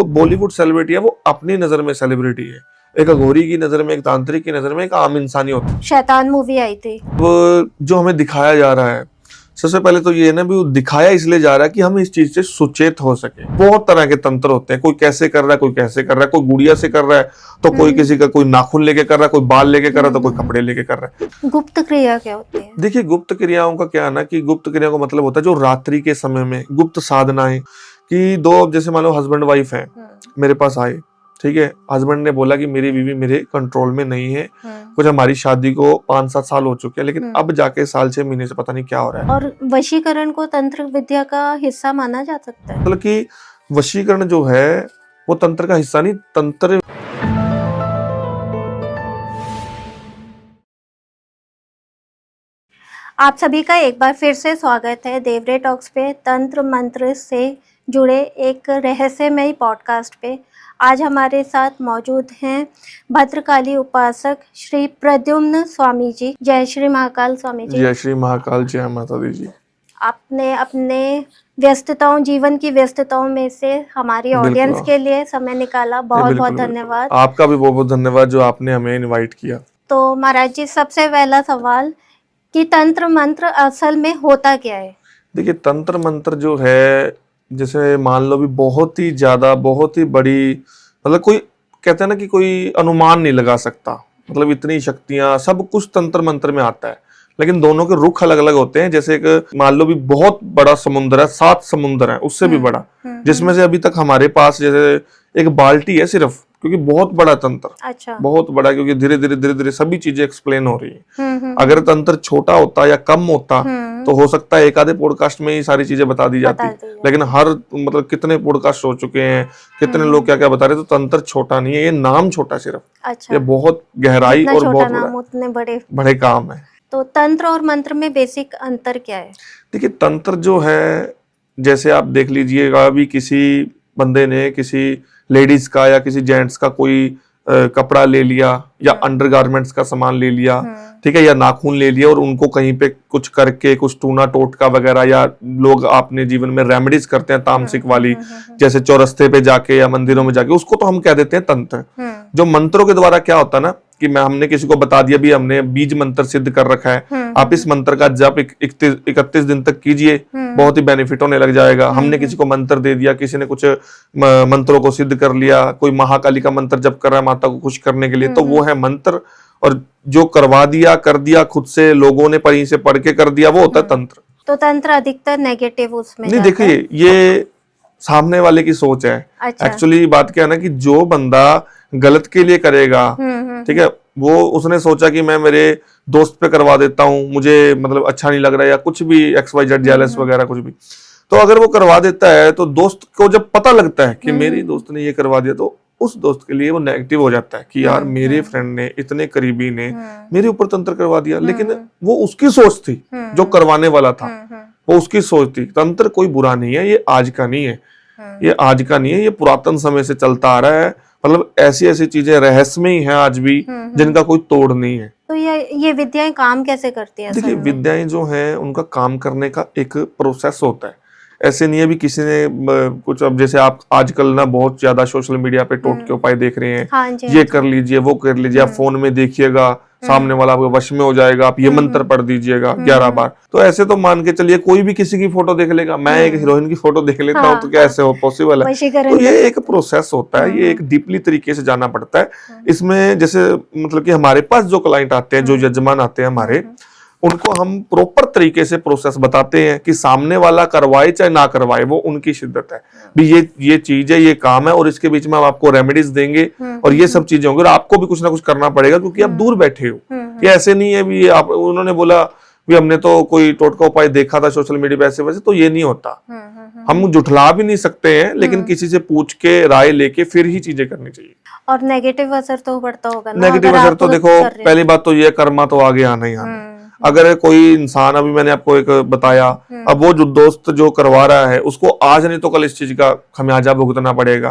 जो बॉलीवुड सेलिब्रिटी है वो अपनी नजर में सेलिब्रिटी है, एक अघोरी की नजर में, एक तांत्रिक की नजर में एक आम इंसानी होता है। शैतान मूवी आई थी, वो जो हमें दिखाया जा रहा है, सबसे पहले तो ये है ना भी वो दिखाया इसलिए जा रहा है कि हम इस चीज से सुचेत हो सके। बहुत तरह के तंत्र होते हैं, कोई कैसे कर रहा है, कोई कैसे कर रहा है, कोई गुड़िया से कर रहा है तो कोई किसी का कोई नाखून लेके कर रहा है, कोई बाल लेके कर रहा है तो कोई कपड़े लेके कर रहा है। गुप्त क्रिया क्या होती है? देखिए, गुप्त क्रियाओं का क्या है ना कि गुप्त क्रिया का मतलब होता है जो रात्रि के समय में गुप्त साधनाएं, कि दो जैसे मान लो हस्बैंड वाइफ है, मेरे पास आए, ठीक है, हस्बैंड ने बोला कि मेरी बीवी मेरे कंट्रोल में नहीं है, कुछ हमारी शादी को 5-7 साल हो चुके हैं, लेकिन अब जाके साल 6 महीने से पता नहीं क्या हो रहा है। और वशीकरण को तंत्र विद्या का हिस्सा माना जा सकता है? मतलब कि वशीकरण जो है वो तंत्र का हिस्सा नहीं, तंत्र आप सभी का एक बार फिर से स्वागत है देवरे टॉक्स पे, तंत्र मंत्र से जुड़े एक रहस्यमय पॉडकास्ट पे। आज हमारे साथ मौजूद हैं भद्रकाली उपासक श्री प्रद्युम्न स्वामी जी। जय श्री महाकाल स्वामी जी। जय श्री महाकाल, जय माता दी जी। आपने अपने व्यस्तताओं, जीवन की व्यस्तताओं में से हमारी ऑडियंस के लिए समय निकाला, बहुत बहुत धन्यवाद। आपका भी बहुत बहुत धन्यवाद जो आपने हमें इनवाइट किया। तो महाराज जी, सबसे पहला सवाल कि तंत्र मंत्र असल में होता क्या है? देखिए, तंत्र मंत्र जो है, जैसे मान लो भी बहुत ही ज्यादा, बहुत ही बड़ी, मतलब कोई कहते हैं ना कि कोई अनुमान नहीं लगा सकता, मतलब इतनी शक्तियां, सब कुछ तंत्र मंत्र में आता है, लेकिन दोनों के रुख अलग अलग होते हैं। जैसे एक मान लो भी बहुत बड़ा समुद्र है, 7 समुद्र है, उससे भी बड़ा, जिसमें से अभी तक हमारे पास जैसे एक बाल्टी है सिर्फ, क्योंकि बहुत बड़ा तंत्र, अच्छा, बहुत बड़ा, क्योंकि धीरे धीरे सभी चीजें एक्सप्लेन हो रही है। अगर तंत्र छोटा होता या कम होता तो हो सकता है एक आधे पॉडकास्ट में ही सारी चीजें बता दी जाती, लेकिन हर मतलब कितने पॉडकास्ट हो चुके हैं, कितने लोग क्या क्या बता रहे, तो तंत्र छोटा नहीं है, ये नाम छोटा सिर्फ। अच्छा, ये बहुत गहराई और बहुत नाम, उतने बड़े काम है। तो तंत्र और मंत्र में बेसिक अंतर क्या है? देखिए, तंत्र जो है, जैसे आप देख लीजिएगा, अभी किसी बंदे ने किसी लेडीज का या किसी जेंट्स का कोई कपड़ा ले लिया या अंडरगारमेंट्स का सामान ले लिया, ठीक है, या नाखून ले लिया और उनको कहीं पे कुछ करके, कुछ टूना टोटका वगैरह, या लोग अपने जीवन में रेमेडीज करते हैं तामसिक वाली, जैसे चौरस्ते पे जाके या मंदिरों में जाके, उसको तो हम कह देते हैं तंत्र। जो मंत्रों के द्वारा क्या होता है ना कि हमने किसी को बता दिया, भी हमने बीज मंत्र सिद्ध कर रखा है, आप इस मंत्र का जप 31 दिन तक कीजिए, बहुत ही बेनिफिट होने लग जाएगा। हमने किसी को मंत्र दे दिया, किसी ने कुछ मंत्रों को सिद्ध कर लिया, कोई महाकाली का मंत्र जप कर रहा है माता को खुश करने के लिए, तो वो है मंत्र। और जो करवा दिया, कर दिया खुद से, लोगों ने कहीं से पढ़ के कर दिया, वो होता है तंत्र। तो तंत्र अधिकतर नेगेटिव उसमें नहीं, देखिए ये सामने वाले की सोच है। एक्चुअली बात क्या है ना कि जो बंदा गलत के लिए करेगा, ठीक है, वो उसने सोचा कि मैं मेरे दोस्त पे करवा देता हूँ, मुझे मतलब अच्छा नहीं लग रहा है, या कुछ भी XYZ जेलस वगैरह कुछ भी, तो अगर वो करवा देता है तो दोस्त को जब पता लगता है कि मेरी दोस्त ने ये करवा दिया, तो उस दोस्त के लिए वो नेगेटिव हो जाता है कि यार मेरे फ्रेंड ने, इतने करीबी ने मेरे ऊपर तंत्र करवा दिया। लेकिन वो उसकी सोच थी, जो करवाने वाला था वो उसकी सोच थी। तंत्र कोई बुरा नहीं है, ये आज का नहीं है, ये आज का नहीं है, ये पुरातन समय से चलता आ रहा है। मतलब ऐसी ऐसी चीजें रहस्यमय हैं आज भी, जिनका कोई तोड़ नहीं है। तो ये विद्याएं काम कैसे करती हैं? देखिए, विद्याएं जो हैं उनका काम करने का एक प्रोसेस होता है। ऐसे नहीं है भी किसी ने कुछ, अब जैसे आप आजकल ना बहुत ज्यादा सोशल मीडिया पे टोटके उपाय देख रहे हैं, हाँ जी, ये कर लीजिए, वो कर लीजिए, आप फोन में देखिएगा, सामने वाला आपके वश में हो जाएगा, आप ये मंत्र पढ़ दीजिएगा 11 बार। तो ऐसे तो मान के चलिए कोई भी किसी की फोटो देख लेगा, मैं एक हीरोइन की फोटो देख लेता हूँ, तो क्या ऐसे हो पॉसिबल है? तो ये एक प्रोसेस होता है, ये एक डीपली तरीके से जाना पड़ता है इसमें। जैसे मतलब कि हमारे पास जो क्लाइंट आते हैं, जो यजमान आते हैं हमारे, उनको हम प्रॉपर तरीके से प्रोसेस बताते हैं कि सामने वाला करवाए चाहे ना करवाए, वो उनकी शिद्दत है भी, ये चीज है, ये काम है, और इसके बीच में हम आपको रेमेडीज देंगे और ये सब चीजें होंगी, और आपको भी कुछ ना कुछ करना पड़ेगा क्योंकि आप दूर बैठे हो। ये ऐसे नहीं है भी आप, उन्होंने बोला भी हमने तो कोई टोटका उपाय देखा था सोशल मीडिया पे ऐसे वैसे, तो ये नहीं होता। हम जुठला भी नहीं सकते हैं, लेकिन किसी से पूछ के राय लेके फिर ही चीजें करनी चाहिए। और नेगेटिव असर तो पड़ता होगा ना? नेगेटिव असर तो देखो, पहली बात तो ये कर्मा तो आगे आना ही आना। अगर कोई इंसान, अभी मैंने आपको एक बताया, अब वो जो दोस्त जो करवा रहा है उसको आज नहीं तो कल इस चीज का खमियाजा भुगतना पड़ेगा,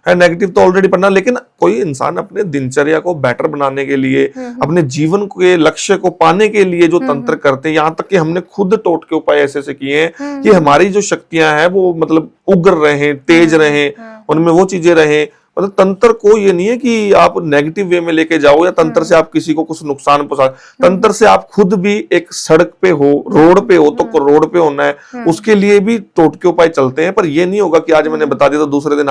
है नेगेटिव तो ऑलरेडी पड़ना। लेकिन कोई इंसान अपने दिनचर्या को बेटर बनाने के लिए, अपने जीवन के लक्ष्य को पाने के लिए जो तंत्र करते हैं, यहाँ तक कि हमने खुद टोटके उपाय ऐसे ऐसे किए हैं कि हमारी जो शक्तियां हैं वो मतलब उग्र रहे, तेज रहे, उनमें वो चीजें रहे। मतलब तंत्र को ये नहीं है कि आप नेगेटिव वे में लेके जाओ या तंत्र से आप किसी को कुछ नुकसान पहुंचा। तंत्र से आप खुद भी एक सड़क पे हो, रोड पे हो तो रोड पे होना है, उसके लिए भी टोटके उपाय चलते हैं। पर ये नहीं होगा कि आज मैंने बता दिया तो दूसरे दिन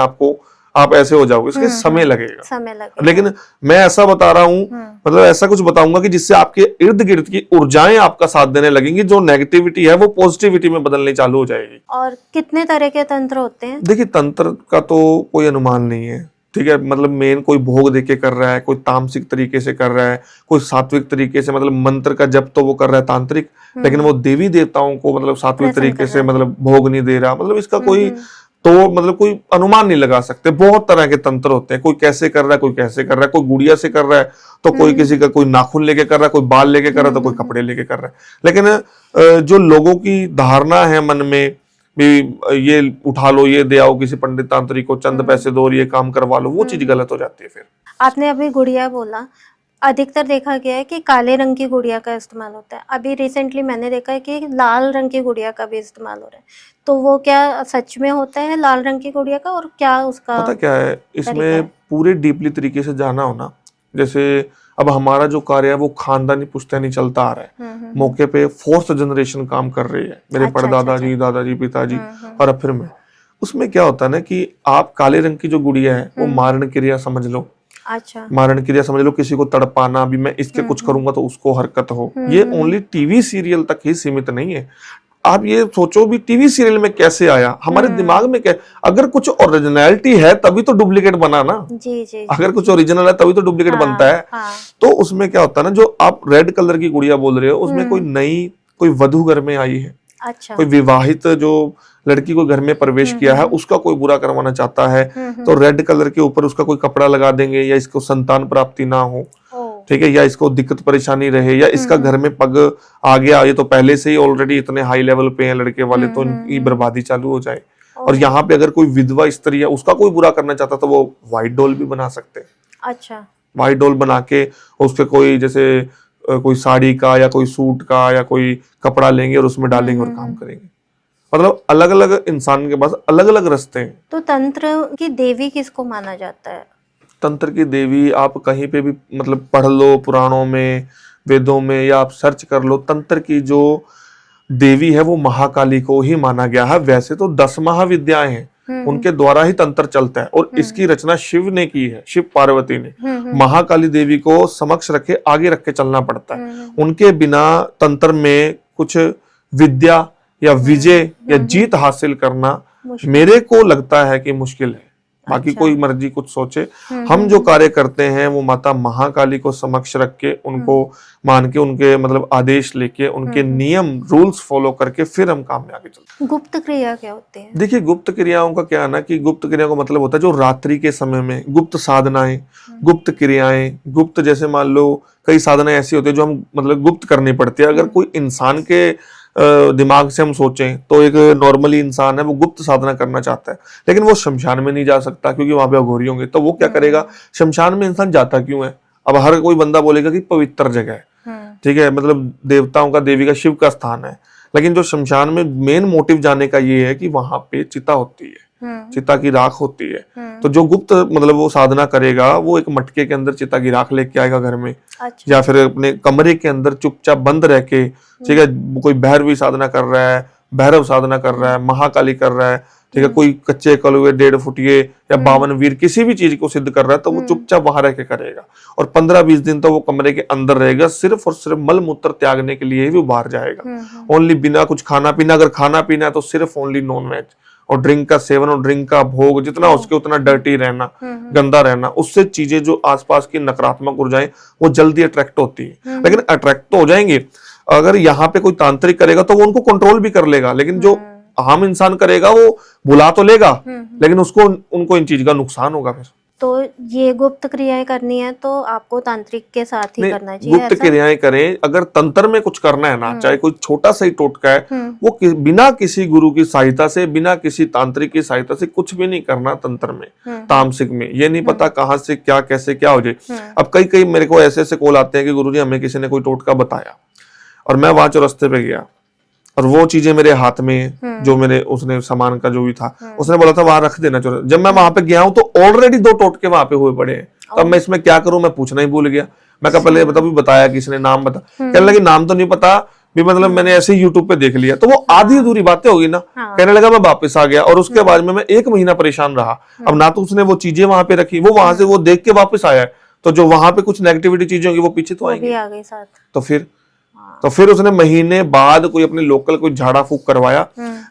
आप ऐसे हो जाओगे, इसके समय लगेगा। लेकिन मैं ऐसा बता रहा हूँ, मतलब ऐसा कुछ बताऊंगा कि जिससे आपके इर्द गिर्द की ऊर्जाएं आपका साथ देने लगेंगी, जो नेगेटिविटी है वो पॉजिटिविटी में बदलनी चालू हो जाएगी। और कितने तरह के तंत्र होते हैं? देखिए, तंत्र का तो कोई अनुमान नहीं है, ठीक है। मतलब मेन कोई भोग देके कर रहा है, कोई तामसिक तरीके से कर रहा है, कोई सात्विक तरीके से, मतलब मंत्र का जप तो वो कर रहा है तांत्रिक, लेकिन वो देवी देवताओं को मतलब सात्विक तरीके से मतलब भोग नहीं दे रहा। मतलब इसका कोई तो मतलब कोई अनुमान नहीं लगा सकते। बहुत तरह के तंत्र होते हैं, कोई कैसे कर रहा है, कोई कैसे कर रहा है, कोई गुड़िया से कर रहा है तो कोई किसी का कोई नाखून लेके कर रहा है, कोई बाल लेके कर रहा है तो कोई कपड़े लेके कर रहा है। लेकिन जो लोगों की धारणा है मन में भी, ये उठा लो, ये दे आओ किसी पंडित तांत्रिक को, चंद पैसे दो और ये काम करवा लो, वो चीज गलत हो जाती है। फिर आपने अभी गुड़िया बोला, अधिकतर देखा गया है कि काले रंग की गुड़िया का इस्तेमाल होता है। अभी रिसेंटली मैंने देखा है कि लाल रंग की गुड़िया का भी इस्तेमाल हो रहा है। तो वो क्या सच में होता है लाल रंग की गुड़िया का, और क्या उसका पता क्या है, इसमें पूरे डीपली तरीके से जाना हो ना, जैसे अब हमारा जो कार्य है वो खानदानी पुश्तैनी चलता आ रहा है। मौके पे फोर्थ जनरेशन काम कर रही है, मेरे परदादा जी, दादाजी, पिताजी और अब फिर मैं। उसमें क्या होता है ना कि आप काले रंग की जो गुड़िया है वो मारण क्रिया समझ लो। अच्छा, मारण क्रिया समझ लो, किसी को तड़पाना, अभी मैं इसके कुछ करूंगा तो उसको हरकत हो, ये ओनली टीवी सीरियल तक ही सीमित नहीं है। आप ये सोचो भी टीवी सीरियल में कैसे आया, हमारे दिमाग में क्या, अगर कुछ ओरिजिनलिटी है तभी तो डुप्लीकेट बना ना। जी। अगर कुछ ओरिजिनल है तभी तो डुप्लीकेट बनता है। तो उसमें क्या होता है ना, जो आप रेड कलर की गुड़िया बोल रहे हो, उसमें कोई वधू घर में आई है, अच्छा, कोई विवाहित जो लड़की को घर में प्रवेश किया है उसका कोई बुरा करवाना चाहता है, तो रेड कलर के ऊपर उसका कोई कपड़ा लगा देंगे, या इसको संतान प्राप्ति ना हो, ठीक है, या इसको दिक्कत परेशानी रहे, या इसका घर में पग आ गया, ये तो पहले से ही ऑलरेडी इतने हाई लेवल पे हैं लड़के वाले, तो इनकी बर्बादी चालू हो जाए। और यहाँ पे अगर कोई विधवा स्त्री है उसका कोई बुरा करना चाहता तो वो व्हाइट डॉल भी बना सकते हैं। अच्छा, व्हाइट डॉल बना के उसके कोई जैसे कोई साड़ी का या कोई सूट का या कोई कपड़ा लेंगे और उसमें डालेंगे और काम करेंगे। मतलब अलग अलग इंसान के पास अलग अलग रास्ते हैं। तो तंत्र की देवी किसको माना जाता है? तंत्र की देवी आप कहीं पे भी मतलब पढ़ लो, पुराणों में, वेदों में, या आप सर्च कर लो, तंत्र की जो देवी है वो महाकाली को ही माना गया है। वैसे तो 10 महाविद्याएं हैं, उनके द्वारा ही तंत्र चलता है, और इसकी रचना शिव ने की है, शिव पार्वती ने। महाकाली देवी को समक्ष रखे, आगे रख के चलना पड़ता है। उनके बिना तंत्र में कुछ विद्या या विजय या जीत हासिल करना मेरे को लगता है कि मुश्किल है। बाकी कोई मर्जी कुछ सोचे, हम जो कार्य करते हैं वो माता महाकाली को समक्ष रख के, उनको मान के, उनके मतलब आदेश लेके, उनके नियम रूल्स फॉलो करके फिर हम काम में आगे चलते हैं। गुप्त क्रिया क्या होती है? देखिए, गुप्त क्रियाओं का क्या है ना कि गुप्त क्रिया का मतलब होता है जो रात्रि के समय में गुप्त साधनाएं, गुप्त क्रियाएं, गुप्त, जैसे मान लो कई साधनाएं ऐसी होती है जो हम मतलब गुप्त करनी पड़ती है। अगर कोई इंसान के दिमाग से हम सोचें तो एक नॉर्मली इंसान है वो गुप्त साधना करना चाहता है, लेकिन वो शमशान में नहीं जा सकता क्योंकि वहां पे अघोरी होंगे। तो वो क्या करेगा, शमशान में इंसान जाता क्यों है? अब हर कोई बंदा बोलेगा कि पवित्र जगह है, ठीक है, मतलब देवताओं का, देवी का, शिव का स्थान है। लेकिन जो शमशान में मेन मोटिव जाने का ये है कि वहां पे चिता होती है, चिता की राख होती है। तो जो गुप्त मतलब वो साधना करेगा वो एक मटके के अंदर चिता की राख लेके आएगा घर में। अच्छा। या फिर अपने कमरे के अंदर चुपचाप बंद रह के, ठीक है, कोई भैरवी साधना कर रहा है, भैरव साधना कर रहा है, महाकाली कर रहा है, ठीक है, कोई कच्चे कलुए, 1.5 फुटिये या 52 वीर किसी भी चीज को सिद्ध कर रहा है तो वो चुपचाप वहां रह के करेगा। और 15-20 दिन तो वो कमरे के अंदर रहेगा, सिर्फ और सिर्फ मल मूत्र त्यागने के लिए ही वो बाहर जाएगा। ओनली बिना कुछ खाना पीना, अगर खाना पीना है तो सिर्फ ओनली नॉन वेज, और ड्रिंक का सेवन और ड्रिंक का भोग, जितना उसके उतना डर्टी रहना, गंदा रहना, उससे चीजें जो आसपास की नकारात्मक ऊर्जाएं वो जल्दी अट्रैक्ट होती है। लेकिन अट्रैक्ट तो हो जाएंगे, अगर यहाँ पे कोई तांत्रिक करेगा तो वो उनको कंट्रोल भी कर लेगा, लेकिन जो आम इंसान करेगा वो बुला तो लेगा, लेकिन उनको इन चीज का नुकसान होगा। फिर तो ये गुप्त क्रियाएं करनी है तो आपको तांत्रिक के साथ ही करना चाहिए। गुप्त क्रियाएं करें, अगर तंत्र में कुछ करना है ना, चाहे कोई छोटा सा ही टोटका है, वो बिना किसी गुरु की सहायता से, बिना किसी तांत्रिक की सहायता से कुछ भी नहीं करना तंत्र में, तामसिक में। ये नहीं पता कहाँ से क्या कैसे क्या हो जाए। अब कई मेरे को ऐसे कॉल आते हैं कि गुरुजी हमें किसी ने कोई टोटका बताया और मैं वहां चौरस्ते पे गया, और वो चीजें मेरे हाथ में है, जो मेरे उसने सामान का जो भी था उसने बोला था वहां रख देना। जब मैं वहां पे गया हूं तो ऑलरेडी 2 टोटके वहां पे हुए पड़े हैं। तो अब मैं इसमें क्या करूं, मैं पूछना ही भूल गया। मैं कहा पहले बता, भी बताया किसने, नाम बता। कहने लगी नाम तो नहीं पता भी, मतलब मैंने ऐसे ही यूट्यूब पे देख लिया। तो वो आधी अधूरी बातें होगी ना। कहने लगा मैं वापस आ गया और उसके बाद में मैं 1 महीना परेशान रहा। अब ना तो उसने वो चीजें वहां पे रखी, वो वहां से वो देख के वापस आया है, तो जो वहां पे कुछ नेगेटिविटी चीजें होंगी वो पीछे तो आएंगी। आ गई साथ। तो फिर उसने महीने बाद कोई अपने लोकल कोई झाड़ा फूक करवाया,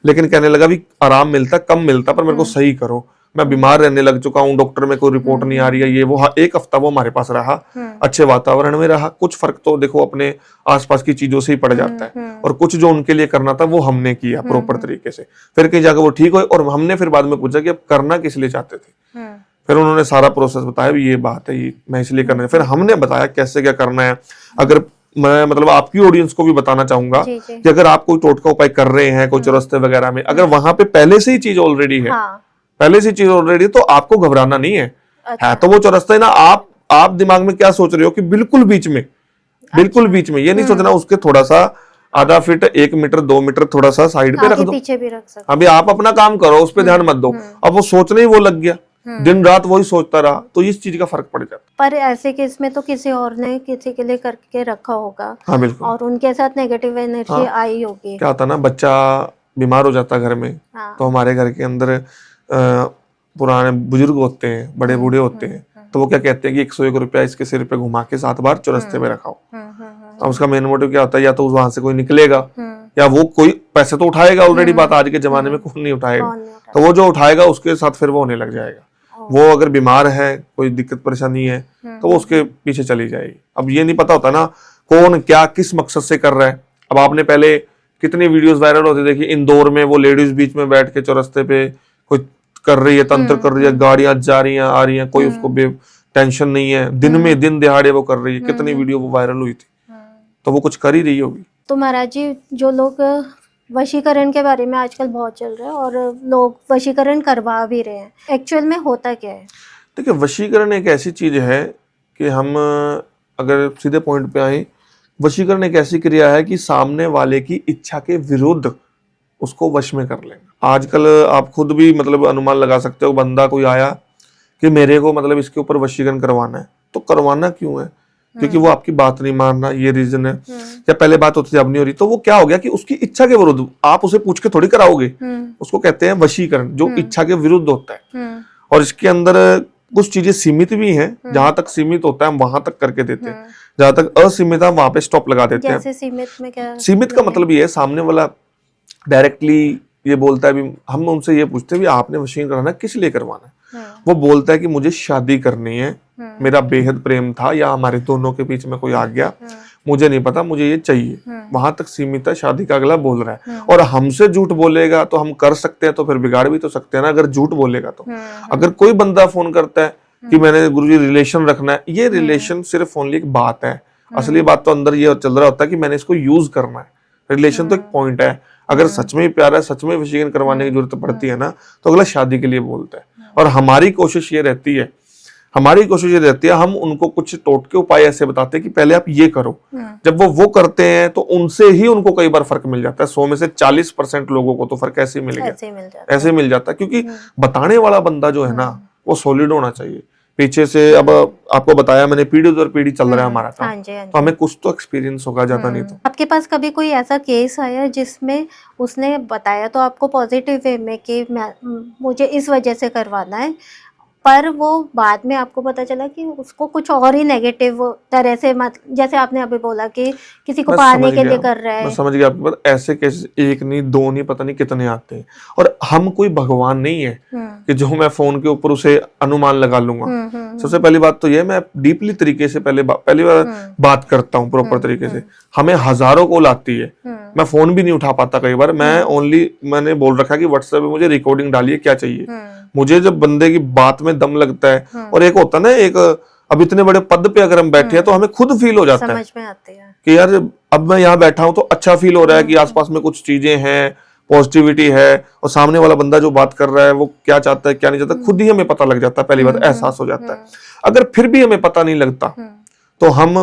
लेकिन कहने लगा भी आराम मिलता कम मिलता, पर मेरे को सही करो, मैं बीमार रहने लग चुका हूँ, डॉक्टर में कोई रिपोर्ट नहीं आ रही है, ये वो। 1 हफ्ता वो हमारे पास रहा, अच्छे वातावरण में रहा। कुछ फर्क तो देखो अपने आसपास की चीजों से ही पड़ जाता है, और कुछ जो उनके लिए करना था वो हमने किया प्रॉपर तरीके से। फिर कहीं जाकर वो ठीक हुए, और हमने फिर बाद में पूछा कि अब करना किस लिए चाहते थे। फिर उन्होंने सारा प्रोसेस बताया, भी ये बात है, ये मैं इसलिए करना है। फिर हमने बताया कैसे क्या करना है। अगर मैं मतलब आपकी ऑडियंस को भी बताना चाहूंगा कि अगर आप कोई टोटका उपाय कर रहे हैं कोई चौरस्ते वगैरह में, अगर वहां पे पहले से ही चीज ऑलरेडी है, पहले से चीज ऑलरेडी, तो आपको घबराना नहीं है। है तो वो चौरस्ता है ना, आप दिमाग में क्या सोच रहे हो कि बिल्कुल बीच में, बिल्कुल बीच में, ये नहीं सोचना उसके थोड़ा सा आधा फीट 1 मीटर 2 मीटर थोड़ा सा साइड पे रख दो, पीछे भी रख सकते। अभी आप अपना काम करो, उस पर ध्यान मत दो। अब वो सोचने ही वो लग गया, दिन रात वही सोचता रहा, तो इस चीज का फर्क पड़ जाता। पर ऐसे केस में तो किसी और ने किसी के लिए करके रखा होगा। हाँ बिल्कुल। और उनके साथ नेगेटिव एनर्जी आई होगी। क्या होता ना, बच्चा बीमार हो जाता घर में, तो हमारे घर के अंदर पुराने बुजुर्ग होते हैं, बड़े बूढ़े होते हैं, तो वो क्या कहते हैं कि 101 रुपया इसके सिर पे घुमा के 7 बार चौरस्ते में रखाओ। अब उसका मेन मोटिव क्या होता है, या तो वहां से कोई निकलेगा, या वो कोई पैसे तो उठाएगा। ऑलरेडी बात आज के जमाने में कौन नहीं उठाएगा, तो वो जो उठाएगा उसके साथ फिर वो होने लग जाएगा। वो अगर बीमार है, कोई दिक्कत परेशानी है, तो वो उसके पीछे चली जाएगी। अब ये नहीं पता होता ना कौन क्या किस मकसद से कर रहा है। अब आपने पहले कितनी वीडियोस वायरल होती देखी, इंदौर में वो लेडीज बीच में बैठ के चौरस्ते पे कोई कर रही है, तंत्र कर रही है, गाड़ियां जा रही हैं आ रही हैं, कोई उसको टेंशन नहीं है, दिन में दिन दिहाड़े वो कर रही है। कितनी वीडियो वो वायरल हुई थी, तो वो कुछ कर ही रही होगी। तो महाराज जी, जो लोग वशीकरण के बारे में आजकल बहुत चल रहा है और लोग वशीकरण करवा भी रहे हैं, एक्चुअल में होता क्या है? देखिए, वशीकरण एक ऐसी चीज है कि हम अगर सीधे पॉइंट पे आए, वशीकरण एक ऐसी क्रिया है कि सामने वाले की इच्छा के विरुद्ध उसको वश में कर लेना। आजकल आप खुद भी मतलब अनुमान लगा सकते हो, बंदा कोई आया कि मेरे को मतलब इसके ऊपर वशीकरण करवाना है, तो करवाना क्यों है? क्योंकि वो आपकी बात नहीं मान रहा, ये रीजन है। या पहले बात होती थी अब नहीं हो रही, तो वो क्या हो गया कि उसकी इच्छा के विरुद्ध आप उसे पूछ के थोड़ी कराओगे। उसको कहते हैं वशीकरण, जो इच्छा के विरुद्ध होता है। और इसके अंदर कुछ चीजें सीमित भी हैं, जहां तक सीमित होता है हम वहां तक करके देते हैं, जहां तक असीमित है वहां पे स्टॉप लगा देते हैं। सीमित में क्या? सीमित का मतलब ये है, सामने वाला डायरेक्टली ये बोलता है, भी हम उनसे ये पूछते हैं भी आपने वशीकरण कराना किस लिए करवाना है। वो बोलता है कि मुझे शादी करनी है, मेरा बेहद प्रेम था, या हमारे दोनों के बीच में कोई आ गया, मुझे नहीं पता, मुझे ये चाहिए। वहां तक सीमित है, शादी का अगला बोल रहा है। और हमसे झूठ बोलेगा तो हम कर सकते हैं, तो फिर बिगाड़ भी तो सकते हैं ना अगर झूठ बोलेगा तो। अगर कोई बंदा फोन करता है कि मैंने गुरुजी रिलेशन रखना है, ये रिलेशन सिर्फ ओनली एक बात है, असली बात तो अंदर ये चल रहा होता है कि मैंने इसको यूज करना है। रिलेशन तो एक पॉइंट है। अगर सच में प्यार है, सच में वशीकरण करवाने की जरूरत पड़ती है ना, तो अगला शादी के लिए बोलता है। और हमारी कोशिश ये रहती है, हम उनको कुछ टोटके उपाय ऐसे बताते हैं कि पहले आप ये करो। जब वो करते हैं तो उनसे ही उनको कई बार फर्क मिल जाता है। 100 में से 40% लोगों को तो फर्क ऐसे मिल मिल जाता है, क्योंकि बताने वाला बंदा जो है ना, वो सॉलिड होना चाहिए। पीछे से अब आपको बताया मैंने, पीढ़ी दर पीढ़ी चल रहा है हमारा काम, तो हमें कुछ तो एक्सपीरियंस होगा, ज्यादा नहीं तो। आपके पास कभी कोई ऐसा केस आया जिसमें उसने बताया तो आपको पॉजिटिव वे में कि मुझे इस वजह से करवाना है, पर वो बाद में आपको पता चला कि उसको कुछ और ही नेगेटिव तरह से, जैसे आपने अभी बोला कि किसी को पाने के लिए कर रहा है। मैं समझ गया आपके बात। ऐसे केस 1 नहीं 2 नहीं, पता नहीं कितने आते हैं। और हम कोई भगवान नहीं है कि जो मैं फोन के ऊपर उसे अनुमान लगा लूंगा। सबसे पहली बात तो ये, मैं डीपली तरीके से पहली बार बात करता हूँ प्रॉपर तरीके से। हमें हजारों कॉल आती है, मैं फोन भी नहीं उठा पाता कई बार। मैंने बोल रखा कि व्हाट्सएप पे मुझे रिकॉर्डिंग डालिए, क्या चाहिए मुझे। जब बंदे की बात में दम लगता है, और एक होता है ना, एक अब इतने बड़े पद पे अगर हम बैठे हैं तो हमें खुद फील हो जाता है, समझ में आते हैं कि यार अब मैं यहाँ बैठा हूं तो अच्छा फील हो रहा है कि आसपास में कुछ चीजें हैं, पॉजिटिविटी है, और सामने वाला बंदा जो बात कर रहा है वो क्या चाहता है क्या नहीं चाहता, खुद ही हमें पता लग जाता है। पहली बात एहसास हो जाता है। अगर फिर भी हमें पता नहीं लगता तो हम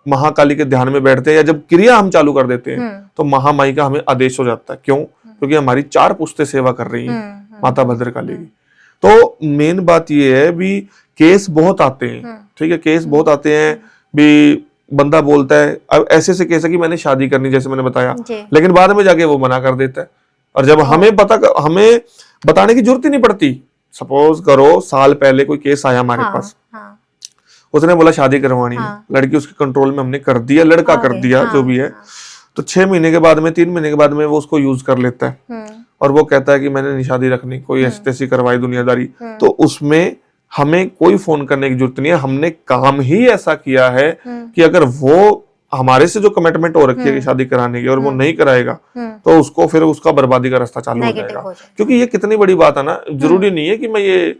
महाकाली के ध्यान में बैठते हैं या जब क्रिया हम चालू कर देते हैं तो महामाई का हमें आदेश हो जाता है। क्यों? क्योंकि हमारी 4 पुश्तें सेवा कर रही है माता भद्रकाली की। तो मेन बात ये है भी केस बहुत आते हैं, ठीक है, केस बहुत आते हैं भी। बंदा बोलता है, अब ऐसे केस है कि मैंने शादी करनी, जैसे मैंने बताया, लेकिन बाद में जाके वो मना कर देता है। और जब हमें बताने की जरूरत ही नहीं पड़ती। सपोज करो साल पहले कोई केस आया हमारे पास, उसने बोला शादी करवानी है, लड़की उसके कंट्रोल में हमने कर दिया, लड़का कर दिया, जो भी है, तो 6 महीने के बाद में 3 महीने के बाद में वो उसको यूज कर लेता है और वो कहता है कि मैंने नहीं शादी रखनी, कोई ऐसी तैसी करवाई दुनियादारी। तो उसमें हमें कोई फोन करने की जरूरत नहीं है। हमने काम ही ऐसा किया है कि अगर वो हमारे से जो कमिटमेंट हो रखी है कि शादी कराने की और वो नहीं कराएगा तो उसको फिर उसका बर्बादी का रास्ता चालू हो जाएगा। क्योंकि ये कितनी बड़ी बात है ना, जरूरी नहीं है कि मैं ये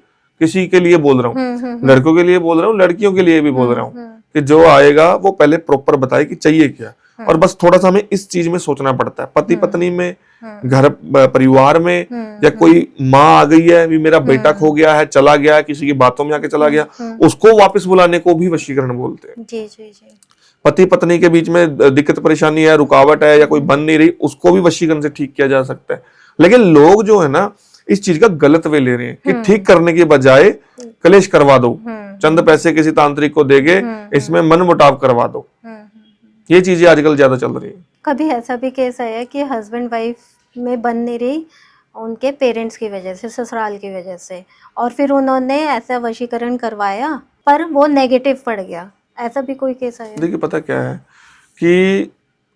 किसी के लिए बोल रहा हूँ, लड़कों के लिए बोल रहा हूँ, लड़कियों के लिए भी बोल रहा हूँ कि जो आएगा वो पहले प्रॉपर बताए कि चाहिए क्या। और बस थोड़ा सा हमें इस चीज में सोचना पड़ता है, पति पत्नी में, घर परिवार में, या कोई माँ आ गई है भी मेरा बेटा खो गया है, चला गया है, किसी की बातों में आके चला गया, उसको वापस बुलाने को भी वशीकरण बोलते हैं। जी जी जी। पति पत्नी के बीच में दिक्कत परेशानी है, रुकावट है या कोई बन नहीं रही, उसको भी वशीकरण से ठीक किया जा सकता है। लेकिन लोग जो है ना इस चीज का गलत वे ले रहे हैं कि ठीक करने के बजाय कलेश करवा दो, चंद पैसे किसी तांत्रिक को देगे, इसमें मन मुटाव करवा दो। ये चीजें आजकल ज्यादा चल रही है। कभी ऐसा भी केस आया कि हस्बैंड वाइफ में बन नहीं रही उनके पेरेंट्स की वजह से, ससुराल की वजह से, और फिर उन्होंने ऐसा वशीकरण करवाया पर वो नेगेटिव पड़ गया, ऐसा भी कोई केस आया? देखिए पता क्या है कि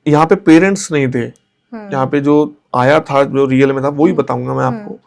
यहाँ पे पेरेंट्स नहीं थे, यहाँ पे जो आया था, जो रियल में था, वो ही बताऊंगा मैं आपको।